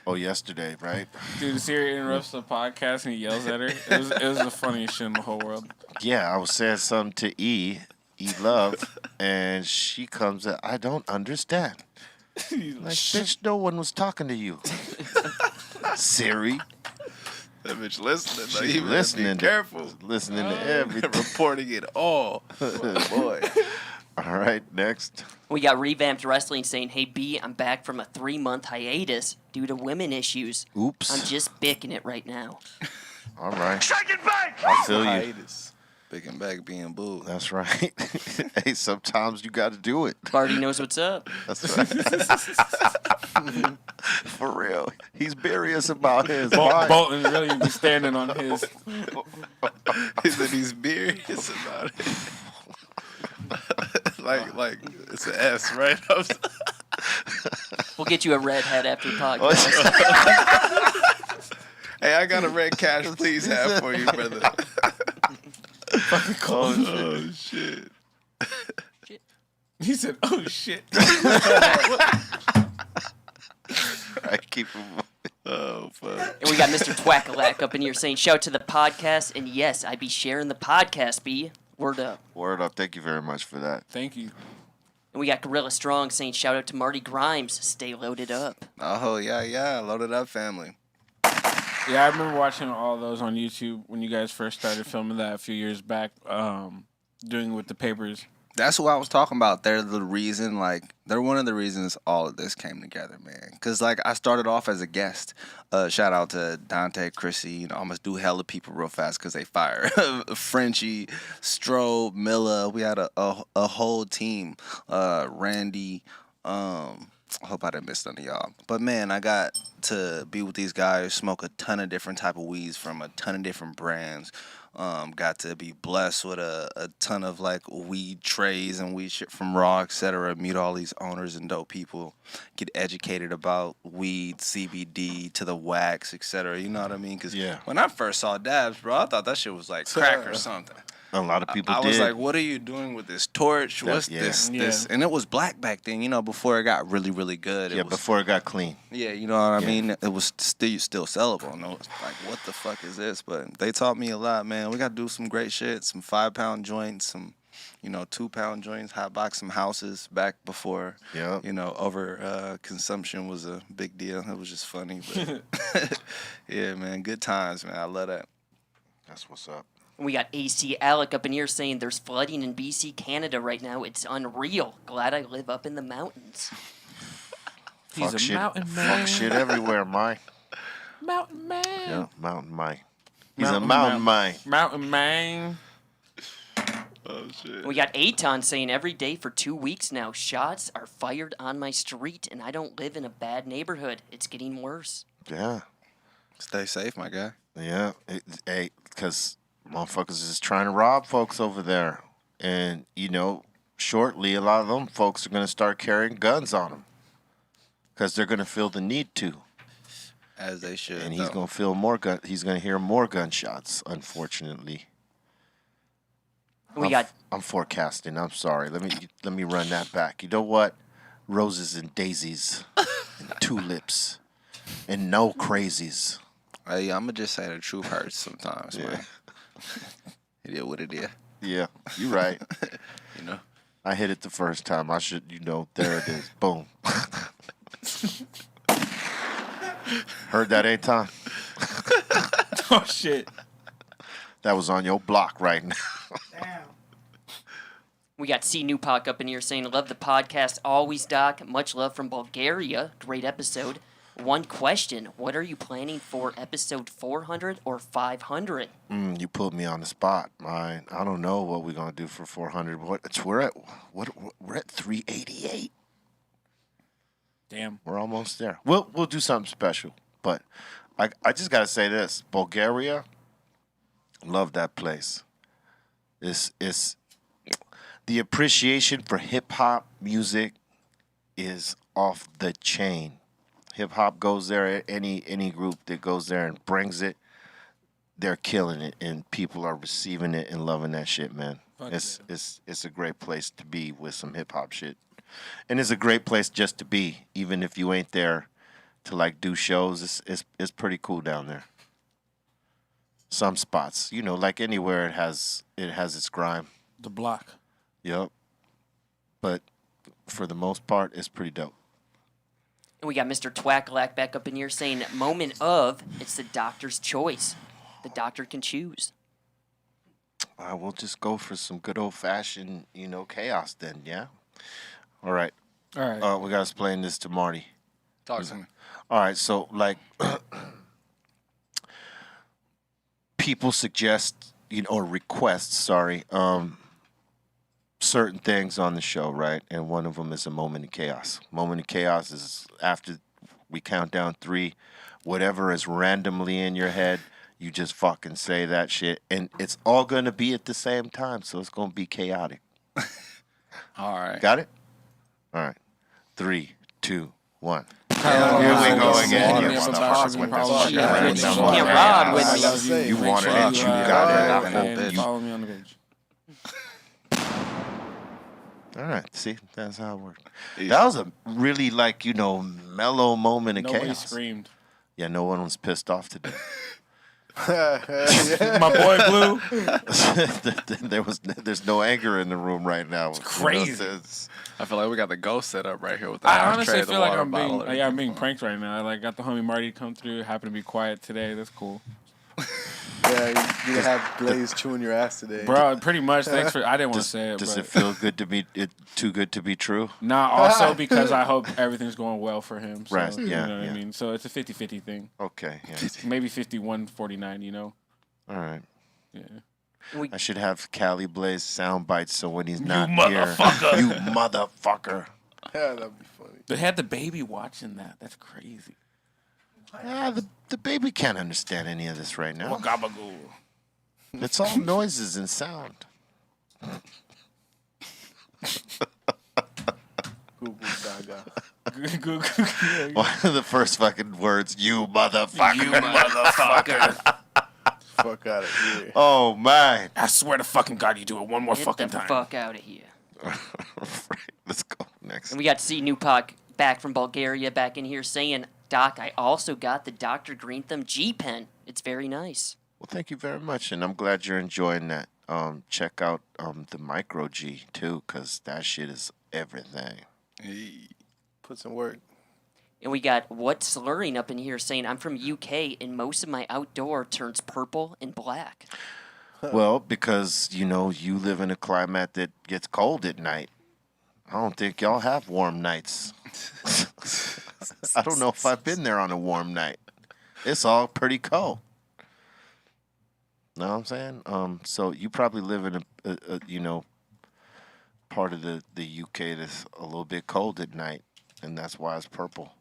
Oh, yesterday, right? Dude, Siri interrupts the podcast and he yells at her. It was the funniest shit in the whole world. Yeah, I was saying something to E Love, and she comes at, I don't understand. Like, bitch, no one was talking to you. Siri. That bitch listening. Like, She's you better listening. Be careful. Listening to everything. Reporting it all. Oh, boy. All right, next. We got Revamped Wrestling saying, hey, B, I'm back from a 3-month hiatus due to women issues. Oops. I'm just bicking it right now. All right. I feel you. Hiatus. Big and back being booed. That's right. Hey, sometimes you got to do it. Barty knows what's up. That's right. For real. He's serious about his mind. Bolton really be standing on his. He said he's serious about it. like it's an S, right? We'll get you a red hat after the podcast. Hey, I got a red cash please have for you, brother. fucking cold. Oh shit. He said, "Oh shit." I keep him. Oh fuck. And we got Mr. Twackalak up in here saying, shout out to the podcast. And yes, I be sharing the podcast, B. Word up. Word up. Thank you very much for that. Thank you. And we got Gorilla Strong saying, shout out to Marty Grimes. Stay loaded up. Oh yeah. Loaded up family. Yeah, I remember watching all those on YouTube when you guys first started filming that a few years back, doing it with the papers. That's what I was talking about. They're the reason, like, they're one of the reasons all of this came together, man. Because, like, I started off as a guest. Shout out to Dante, Chrissy. You know, I'm going to do hella people real fast because they fire. Frenchie, Strobe, Milla. We had a whole team. Randy. I hope I didn't miss none of y'all. But, man, I got to be with these guys, smoke a ton of different type of weeds from a ton of different brands. Got to be blessed with a ton of like weed trays and weed shit from Raw, etc. Meet all these owners and dope people. Get educated about weed, CBD to the wax, etc. You know what I mean? Because when I first saw dabs, bro, I thought that shit was like crack or something. A lot of people I did. was like, what are you doing with this torch? What's this? And it was black back then, you know, before it got really, really good. Before it got clean. Yeah, you know what I mean? It was still sellable. And I was like, what the fuck is this? But they taught me a lot, man. We got to do some great shit, some 5-pound joints, some, 2-pound joints, hotbox some houses back before, over consumption was a big deal. It was just funny. But yeah, man, good times, man. I love that. That's what's up. We got AC Alec up in here saying there's flooding in BC, Canada right now. It's unreal. Glad I live up in the mountains. He's a mountain man. Fuck shit everywhere, Mike. Mountain man. Yeah, mountain Mike. He's a mountain Mike. Mountain man. Oh, shit. We got Aton saying every day for 2 weeks now, shots are fired on my street, and I don't live in a bad neighborhood. It's getting worse. Yeah. Stay safe, my guy. Yeah. Hey, because motherfuckers is trying to rob folks over there. And, shortly, a lot of them folks are going to start carrying guns on them. Because they're going to feel the need to. As they should. And he's going to feel more he's going to hear more gunshots, unfortunately. I'm forecasting. I'm sorry. Let me run that back. You know what? Roses and daisies and tulips and no crazies. Hey, I'm going to just say the truth hurts sometimes, man. It is what it is. Yeah, you're right. I hit it the first time. I should, there it is. Boom. Heard that, Aton? Oh, shit. That was on your block right now. Damn. We got C. Nupak up in here saying, love the podcast always, Doc. Much love from Bulgaria. Great episode. One question. What are you planning for episode 400 or 500? You put me on the spot. I don't know what we're going to do for 400. We're at 388. Damn. We're almost there. We'll do something special. But I just got to say this. Bulgaria, love that place. It's the appreciation for hip-hop music is off the chain. Hip-hop goes there. Any group that goes there and brings it, they're killing it. And people are receiving it and loving that shit, man. It's a great place to be with some hip-hop shit. And it's a great place just to be, even if you ain't there to like do shows. It's pretty cool down there. Some spots, like anywhere it has its grime. The block. Yep. But for the most part, it's pretty dope. And we got Mr. Twackalak back up in here saying, moment of, it's the doctor's choice. The doctor can choose. We'll just go for some good old-fashioned, chaos then, yeah? All right. All right. We got to explain this to Marty. Talk to me. All right, so, people suggest, or request, certain things on the show, right? And one of them is a moment of chaos. Moment of chaos is after we count down 3, whatever is randomly in your head, you just fucking say that shit. And it's all going to be at the same time, so it's going to be chaotic. All right. Got it? All right. 3, 2, 1. Here we go again. You can't ride with me. You wanted it, you got it. And follow me on the page. All right, see, that's how it worked. That was a really mellow moment of Nobody chaos. screamed. Yeah, no one was pissed off today. My boy Blue. There's no anger in the room right now. It's crazy. I feel like we got the ghost set up right here with the I ashtray, honestly the feel like water I'm being bottle. pranked right now. I got the homie Marty come through. Happened to be quiet today. That's cool. Yeah, you didn't have Blaze chewing your ass today. Bro, pretty much. Thanks for. I didn't want to say it. Does but. it feel good to be too good to be true? Nah, also because I hope everything's going well for him. So, Right, You yeah, know what yeah. I mean? So it's a 50-50 thing. Okay, yeah. Maybe 51-49, you know? All right. Yeah. I should have Cali Blaze sound bites so when he's not motherfucker. here, you motherfucker. Yeah, that'd be funny. They had the baby watching that. That's crazy. Yeah, the baby can't understand any of this right now. Wagabagoo. It's all noises and sound. Google Gaga. One of the first fucking words, you motherfucker. You motherfucker. Fuck out of here. Oh, man. I swear to fucking God, you do it one more Get fucking the time. fuck out of here. Right, let's go next. And we got to see Nupak back from Bulgaria back in here saying, Doc, I also got the Dr. Greenthumb G Pen. It's very nice. Well, thank you very much, and I'm glad you're enjoying that. Check out the Micro G, too, because that shit is everything. Put some work. And we got What's Slurring up in here saying, I'm from UK and most of my outdoor turns purple and black. Well, because, you live in a climate that gets cold at night. I don't think y'all have warm nights. I don't know if I've been there on a warm night. It's all pretty cold. Know what I'm saying? So you probably live in a part of the UK that's a little bit cold at night, and that's why it's purple.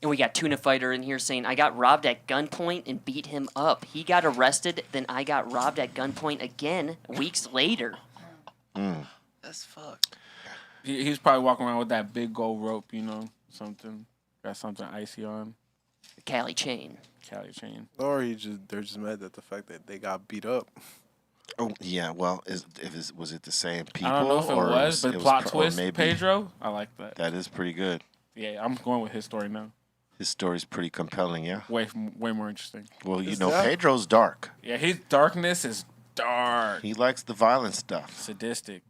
And we got Tuna Fighter in here saying, I got robbed at gunpoint and beat him up. He got arrested, then I got robbed at gunpoint again weeks later. That's fucked. He's probably walking around with that big gold rope, something. Got something icy on. The Cali chain. Cali chain. Or they're just mad at the fact that they got beat up. Oh yeah, well, was it the same people? I don't know if it or was, but it was plot or twist, maybe- Pedro. I like that. That is pretty good. Yeah, I'm going with his story now. His story's pretty compelling, yeah. Way more interesting. Well, that- Pedro's dark. Yeah, his darkness is dark. He likes the violent stuff. Sadistic.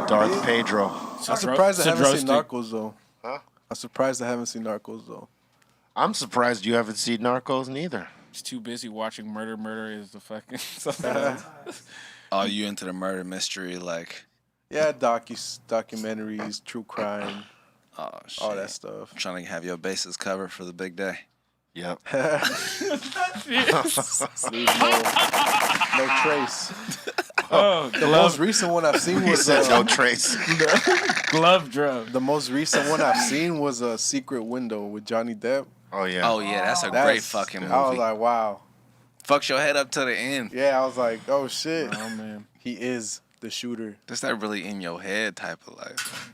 Darth Pedro. I'm surprised I haven't seen Sadrostic. Narcos, though. Huh? I'm surprised I haven't seen Narcos, though. I'm surprised you haven't seen Narcos neither. He's too busy watching Murder. Murder is the fucking something else. Oh, you into the murder mystery, like, Yeah, documentaries, true crime, oh, shit. all that stuff. I'm trying to have your bases covered for the big day. Yep. Leave no trace. Oh, The most recent one I've seen He was said no trace. glove drum. the most recent one I've seen was a Secret Window with Johnny Depp. Oh yeah. Oh, yeah, that's a great That's- fucking movie. I was like, wow. Fucks your head up to the end. Yeah, I was like, oh shit. Oh man. He is the shooter. That's that really in your head type of life.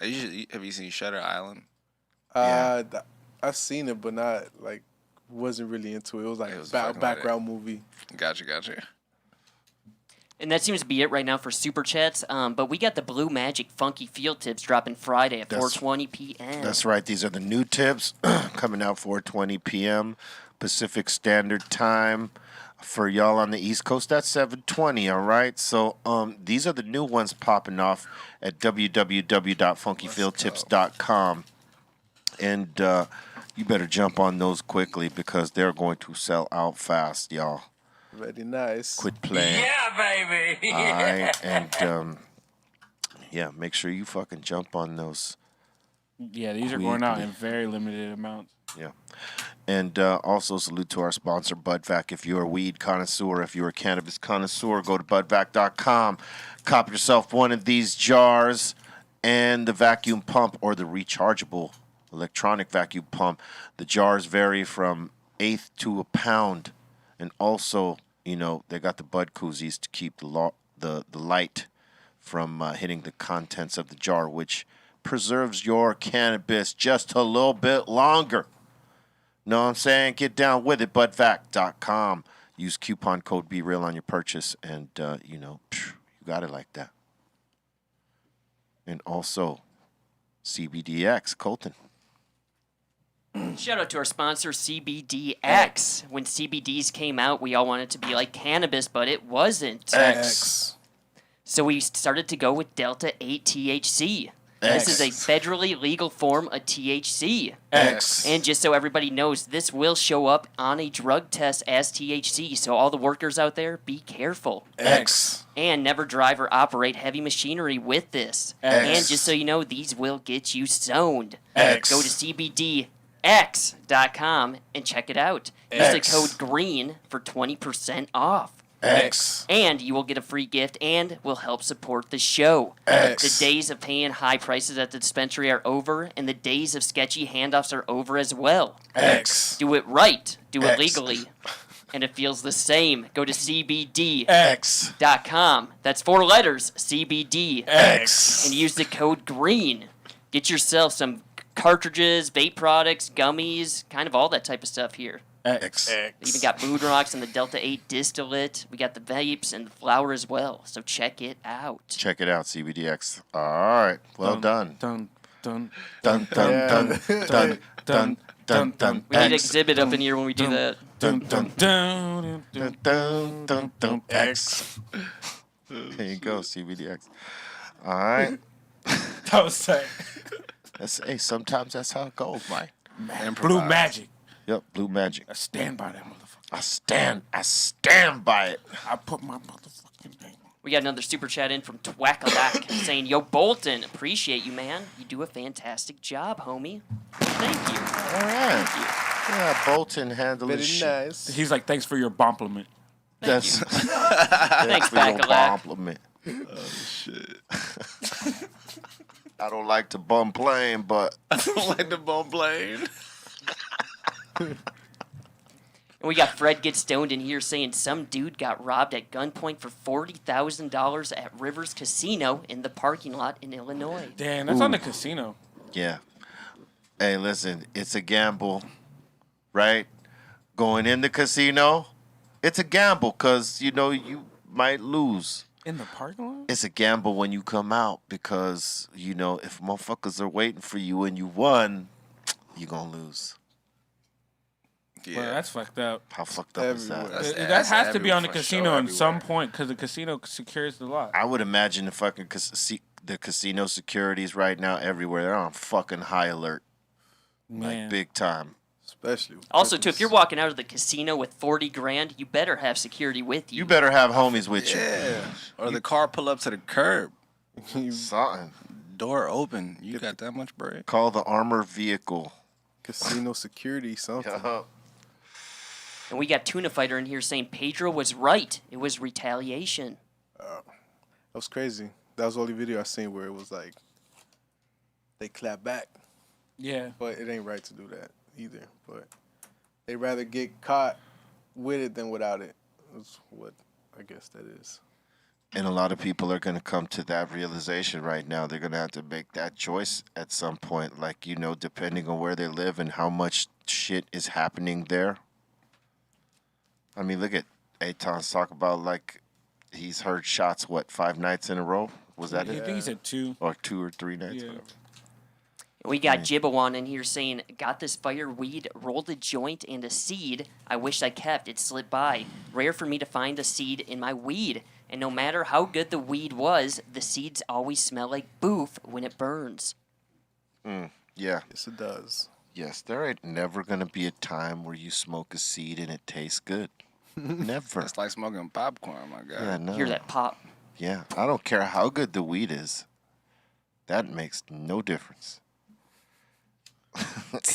Yeah. Have you seen Shutter Island? I've seen it, but not like wasn't really into it. It was like It was a fucking background movie. Gotcha. And that seems to be it right now for Super Chats. But we got the Blue Magic Funky Field Tips dropping Friday at 4:20 p.m. That's right. These are the new tips coming out 4:20 p.m. Pacific Standard Time. For y'all on the East Coast, that's 7:20. All right. So these are the new ones popping off at www.funkyfieldtips.com, and you better jump on those quickly because they're going to sell out fast, y'all. Very nice. Quit playing. Yeah, baby. All right, and yeah, make sure you fucking jump on those. Yeah, these are going out Quickly. in very limited amounts. Yeah. And also salute to our sponsor, BudVac. If you're a weed connoisseur, if you're a cannabis connoisseur, go to budvac.com. Cop yourself one of these jars and the vacuum pump or the rechargeable electronic vacuum pump. The jars vary from eighth to a pound. And also, they got the bud koozies to keep the light from hitting the contents of the jar, which preserves your cannabis just a little bit longer. Know what I'm saying? Get down with it, budvac.com. Use coupon code BeReal on your purchase, and, you got it like that. And also, CBDX, Colton. Shout out to our sponsor, CBDX. When CBDs came out, we all wanted it to be like cannabis, but it wasn't. X. So we started to go with Delta 8 THC. This is a federally legal form of THC. X. And just so everybody knows, this will show up on a drug test as THC. So all the workers out there, be careful. X. And never drive or operate heavy machinery with this. X. And just so you know, these will get you zoned. X. Go to CBDX.com and check it out. Use the code GREEN for 20% off. X. And you will get a free gift and will help support the show. X. The days of paying high prices at the dispensary are over, and the days of sketchy handoffs are over as well. X. Do it right. Do it X. legally. And it feels the same. Go to CBDX.com. X. That's 4 letters, CBD. X. And use the code GREEN. Get yourself some cartridges, vape products, gummies, kind of all that type of stuff here. X. We even got Mood Rocks and the Delta 8 distillate. We got the vapes and the flower as well. So check it out. Check it out, CBDX. All right. Well done. Dun, dun, Dun, dun, dun, dun, dun, dun. We need exhibit up in here when we do that. dun, dun, dun, dun, Dun, dun, dun, X. There you go, CBDX. All right. That was tight. Hey, sometimes that's how it goes, Mike. Blue magic. Yep, blue magic. I stand by that motherfucker. I stand by it. I put my motherfucking name. We got another super chat in from Twackalak saying, Yo, Bolton, appreciate you, man. You do a fantastic job, homie. Thank you. All right. Yeah, Bolton handled Very his shit. nice. He's like, thanks for your compliment. That's Thanks, for your Bacalac. compliment. Oh shit. I don't like to bum plane, but I don't like the ball blade. And we got Fred Get Stoned in here saying some dude got robbed at gunpoint for $40,000 at Rivers Casino in the parking lot in Illinois. Damn, that's on the casino. yeah. Hey, listen, it's a gamble, right? Going in the casino, it's a gamble because you might lose. In the parking lot? It's a gamble when you come out because if motherfuckers are waiting for you and you won, you gonna lose. Yeah, Well, that's fucked up. How fucked up is that? That's- That that's has to be on the everywhere, for casino sure, at some everywhere. point because the casino secures the lot. I would imagine the fucking the casino securities right now everywhere. They're on fucking high alert, Man. like big time. Especially. with Also, too, if Christmas. you're walking out of the casino with 40 grand, you better have security with you. You better have homies with you. Yeah. Or the car pull up to the curb, Something. door open. You got that much bread? Call the armored vehicle. Casino security, something. And we got Tuna Fighter in here saying Pedro was right. It was retaliation. That was crazy. That was the only video I seen where it was like they clap back, Yeah. but it ain't right to do that either. But they rather get caught with it than without it. That's what I guess that is. And a lot of people are going to come to that realization right now. They're going to have to make that choice at some point, like, depending on where they live and how much shit is happening there. I mean, look at Aton's talk about, like, he's heard shots, 5 nights in a row? Was that I it? think he said 2. Or 2 or 3 nights? Yeah. Whatever. We got Jibbawan in here saying, got this fire weed, rolled a joint and a seed. I wish I kept. It slipped by. Rare for me to find a seed in my weed. And no matter how good the weed was, the seeds always smell like boof when it burns. Yeah. Yes, it does. Yes, there ain't never going to be a time where you smoke a seed and it tastes good. Never. It's like smoking popcorn, my guy. Yeah, no. Hear that pop. Yeah, I don't care how good the weed is. That makes no difference.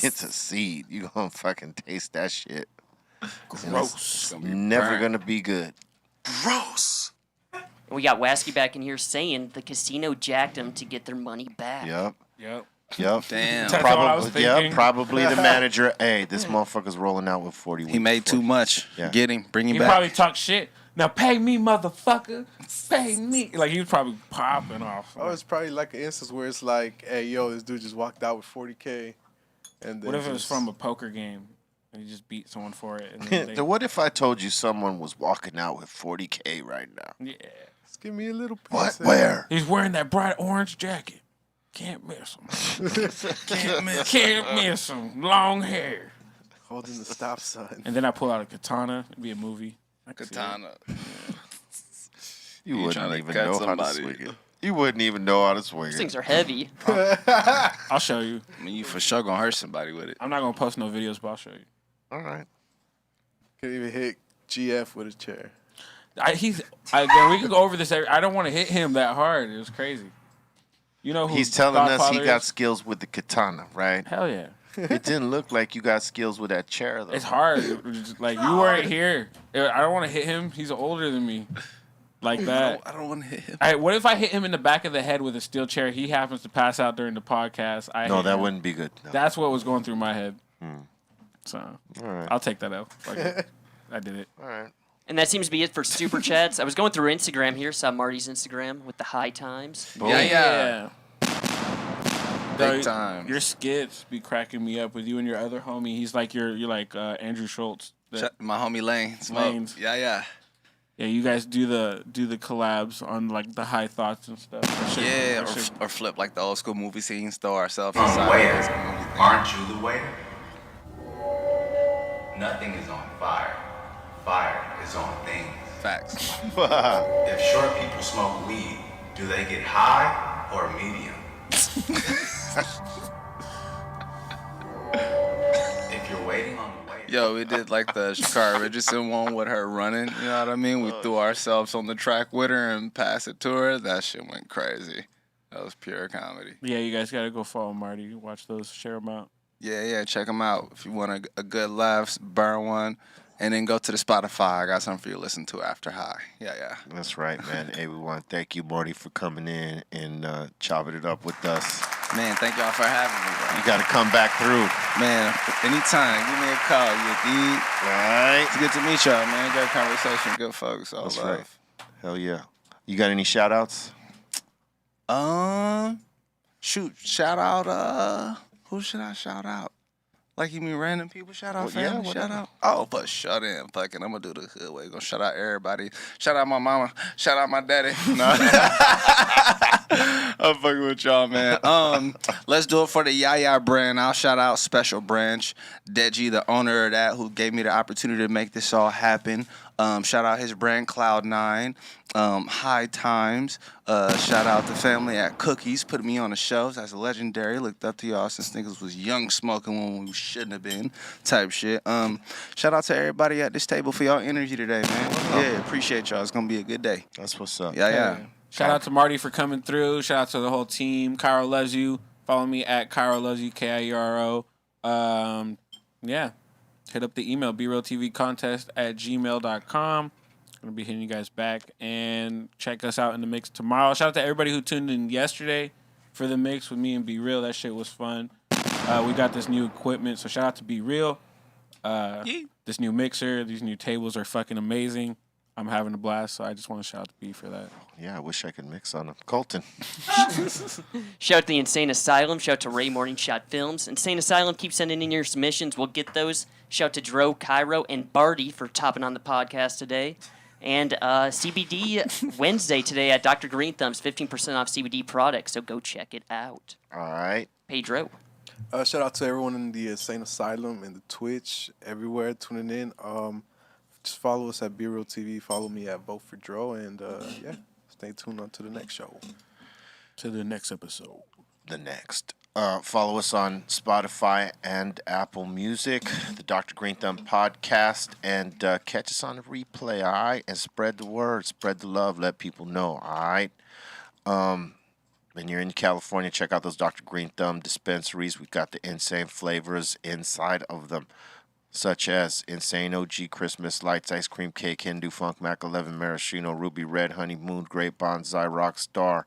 It's a seed. You gonna fucking taste that shit. Gross. It's gonna be Never burnt. gonna be good. Gross. And we got Wasky back in here saying the casino jacked them to get their money back. Yep. Yep. Yep. Damn. That's what I was Probably, thinking. probably the manager. Hey, this motherfucker's rolling out with 40 He made too much. Yeah. Get him. Bring him He back. probably talked shit. Now pay me, motherfucker. Pay me. Like, he was probably popping off. Oh, it's probably like an instance where it's like, hey, yo, this dude just walked out with 40K. And then What if it was just- from a poker game? and you just beat someone for it. And Then then what if I told you someone was walking out with 40K right now? yeah. Just give me a little piece. What? of- Where? He's wearing that bright orange jacket. Can't miss him. Can't miss him. Long hair. Holding the stop sign. And then I pull out a katana. It'd be a movie. I could see it. Katana. You You wouldn't tryna even cut know how to somebody. swing it. You wouldn't even know how to swing These it. things are heavy. I'll show you. I mean, you for sure gonna hurt somebody with it. I'm not gonna post no videos, but I'll show you. All right. Could even hit GF with a chair. Again, we can go over this. I don't want to hit him that hard. It was crazy. You know who He's telling us Godfather he got is? skills with the katana, right? Hell yeah. It didn't look like you got skills with that chair, though. It's hard. Like you weren't here. I don't want to hit him. He's older than me. Like that. I don't want to hit him. All right, what if I hit him in the back of the head with a steel chair? He happens to pass out during the podcast. No, hit that him. wouldn't be good. No. That's what was going through my head. So All right. I'll take that out. Fuck it. I did it. All right. And that seems to be it for super chats. I was going through Instagram here, saw Marty's Instagram with the high times. Yeah. Big Dog, time. Your skits be cracking me up with you and your other homie. He's like you're like Andrew Schultz. My homie Lane. Smoke. Lanes. Yeah. Yeah, you guys do the collabs on like the high thoughts and stuff. That shit- Yeah, that shit- or flip like the old school movie scenes, throw ourselves From inside. where? of some movie thing. Aren't you the waiter? Nothing is on fire. Fire is on things. Facts. If short people smoke weed, do they get high or medium? If you're waiting on the waiter. Yo, we did like the Shakara Richardson one with her running. You know what I mean? We threw ourselves on the track with her and passed it to her. That shit went crazy. That was pure comedy. Yeah, you guys gotta go follow Marty. Watch those. Share them out. Yeah, check them out. If you want a good laugh, burn one, and then go to the Spotify. I got something for you to listen to after high. Yeah. That's right, man. Hey, we want to thank you, Marty, for coming in and chopping it up with us. Man, thank y'all for having me, You got to come back through. bro. Man, anytime. Give me a call. You dig? Right? It's good to meet y'all, man. Good conversation. Good folks. All That's love. right. Hell yeah. You got any shout-outs? Shoot, shout out, who should I shout out? Like, you mean random people? Shout out Well, yeah, family? Shout whatever. out? Oh, but shut in. Fucking, I'm gonna do the hood way. Gonna shout out everybody. Shout out my mama. Shout out my daddy. No. I'm fucking with y'all, man. Let's do it for the Yaya brand. I'll shout out Special Branch. Deji, the owner of that, who gave me the opportunity to make this all happen. Shout out his brand, Cloud9. High Times. Shout out the family at Cookies. Put me on the shelves. That's legendary. Looked up to y'all since niggas was young smoking when we shouldn't have been. Type shit. Shout out to everybody at this table for y'all energy today, man. Yeah, appreciate y'all. It's gonna be a good day. That's what's up. Yeah. Shout out to Marty for coming through. Shout out to the whole team. Cairo loves you. Follow me at Cairo loves you, Kiero. Yeah. Hit up the email, BRealTVContest@gmail.com. Gonna be hitting you guys back and check us out in the mix tomorrow. Shout out to everybody who tuned in yesterday for the mix with me and Be Real. That shit was fun. We got this new equipment, so shout out to Be Real. This new mixer, these new tables are fucking amazing. I'm having a blast, so I just want to shout out to B for that. Yeah, I wish I could mix on them. Colton. Shout out to the Insane Asylum. Shout out to Ray Morning Shot Films. Insane Asylum, keep sending in your submissions. We'll get those. Shout out to Dro, Cairo, and Barty for topping on the podcast today. And CBD Wednesday today at Dr. Greenthumb's, 15% off CBD products, so go check it out. All right. Pedro. Shout out to everyone in the Insane Asylum and the Twitch, everywhere tuning in. Just follow us at B-Real TV. Follow me at Vote for Dro. And yeah, stay tuned on to the next show. To the next episode. The next. Follow us on Spotify and Apple Music, the Dr. Greenthumb podcast, and catch us on the replay, all right? And spread the word, spread the love, let people know, all right? When you're in California, check out those Dr. Greenthumb dispensaries. We've got the insane flavors inside of them, such as Insane OG Christmas Lights, Ice Cream Cake, Hindu Funk, Mac 11, Maraschino, Ruby Red, Honeymoon, Grape Bonsai, Rockstar,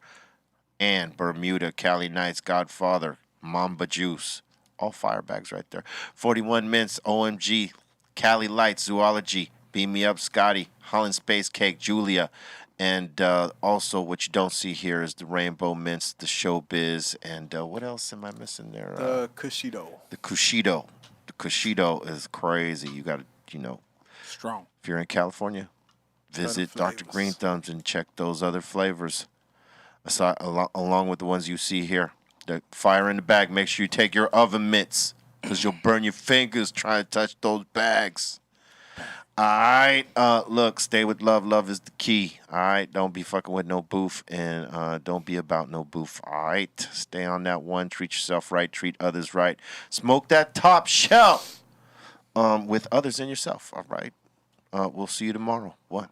and Bermuda, Cali Nights, Godfather, Mamba Juice. All fire bags right there. 41 Mints, OMG, Cali Lights, Zoology, Beam Me Up, Scotty, Holland Space Cake, Julia. And also what you don't see here is the Rainbow Mints, the Showbiz, and what else am I missing there? The Cushido. The Cushido. The Cushido is crazy. You got to, Strong. if you're in California, visit Dr. Greenthumb's and check those other flavors. Along with the ones you see here. The fire in the bag. Make sure you take your oven mitts because you'll burn your fingers trying to touch those bags. All right. Look, stay with love. Love is the key. All right. Don't be fucking with no booth and don't be about no booth. All right. Stay on that one. Treat yourself right. Treat others right. Smoke that top shelf with others and yourself. All right. We'll see you tomorrow. What?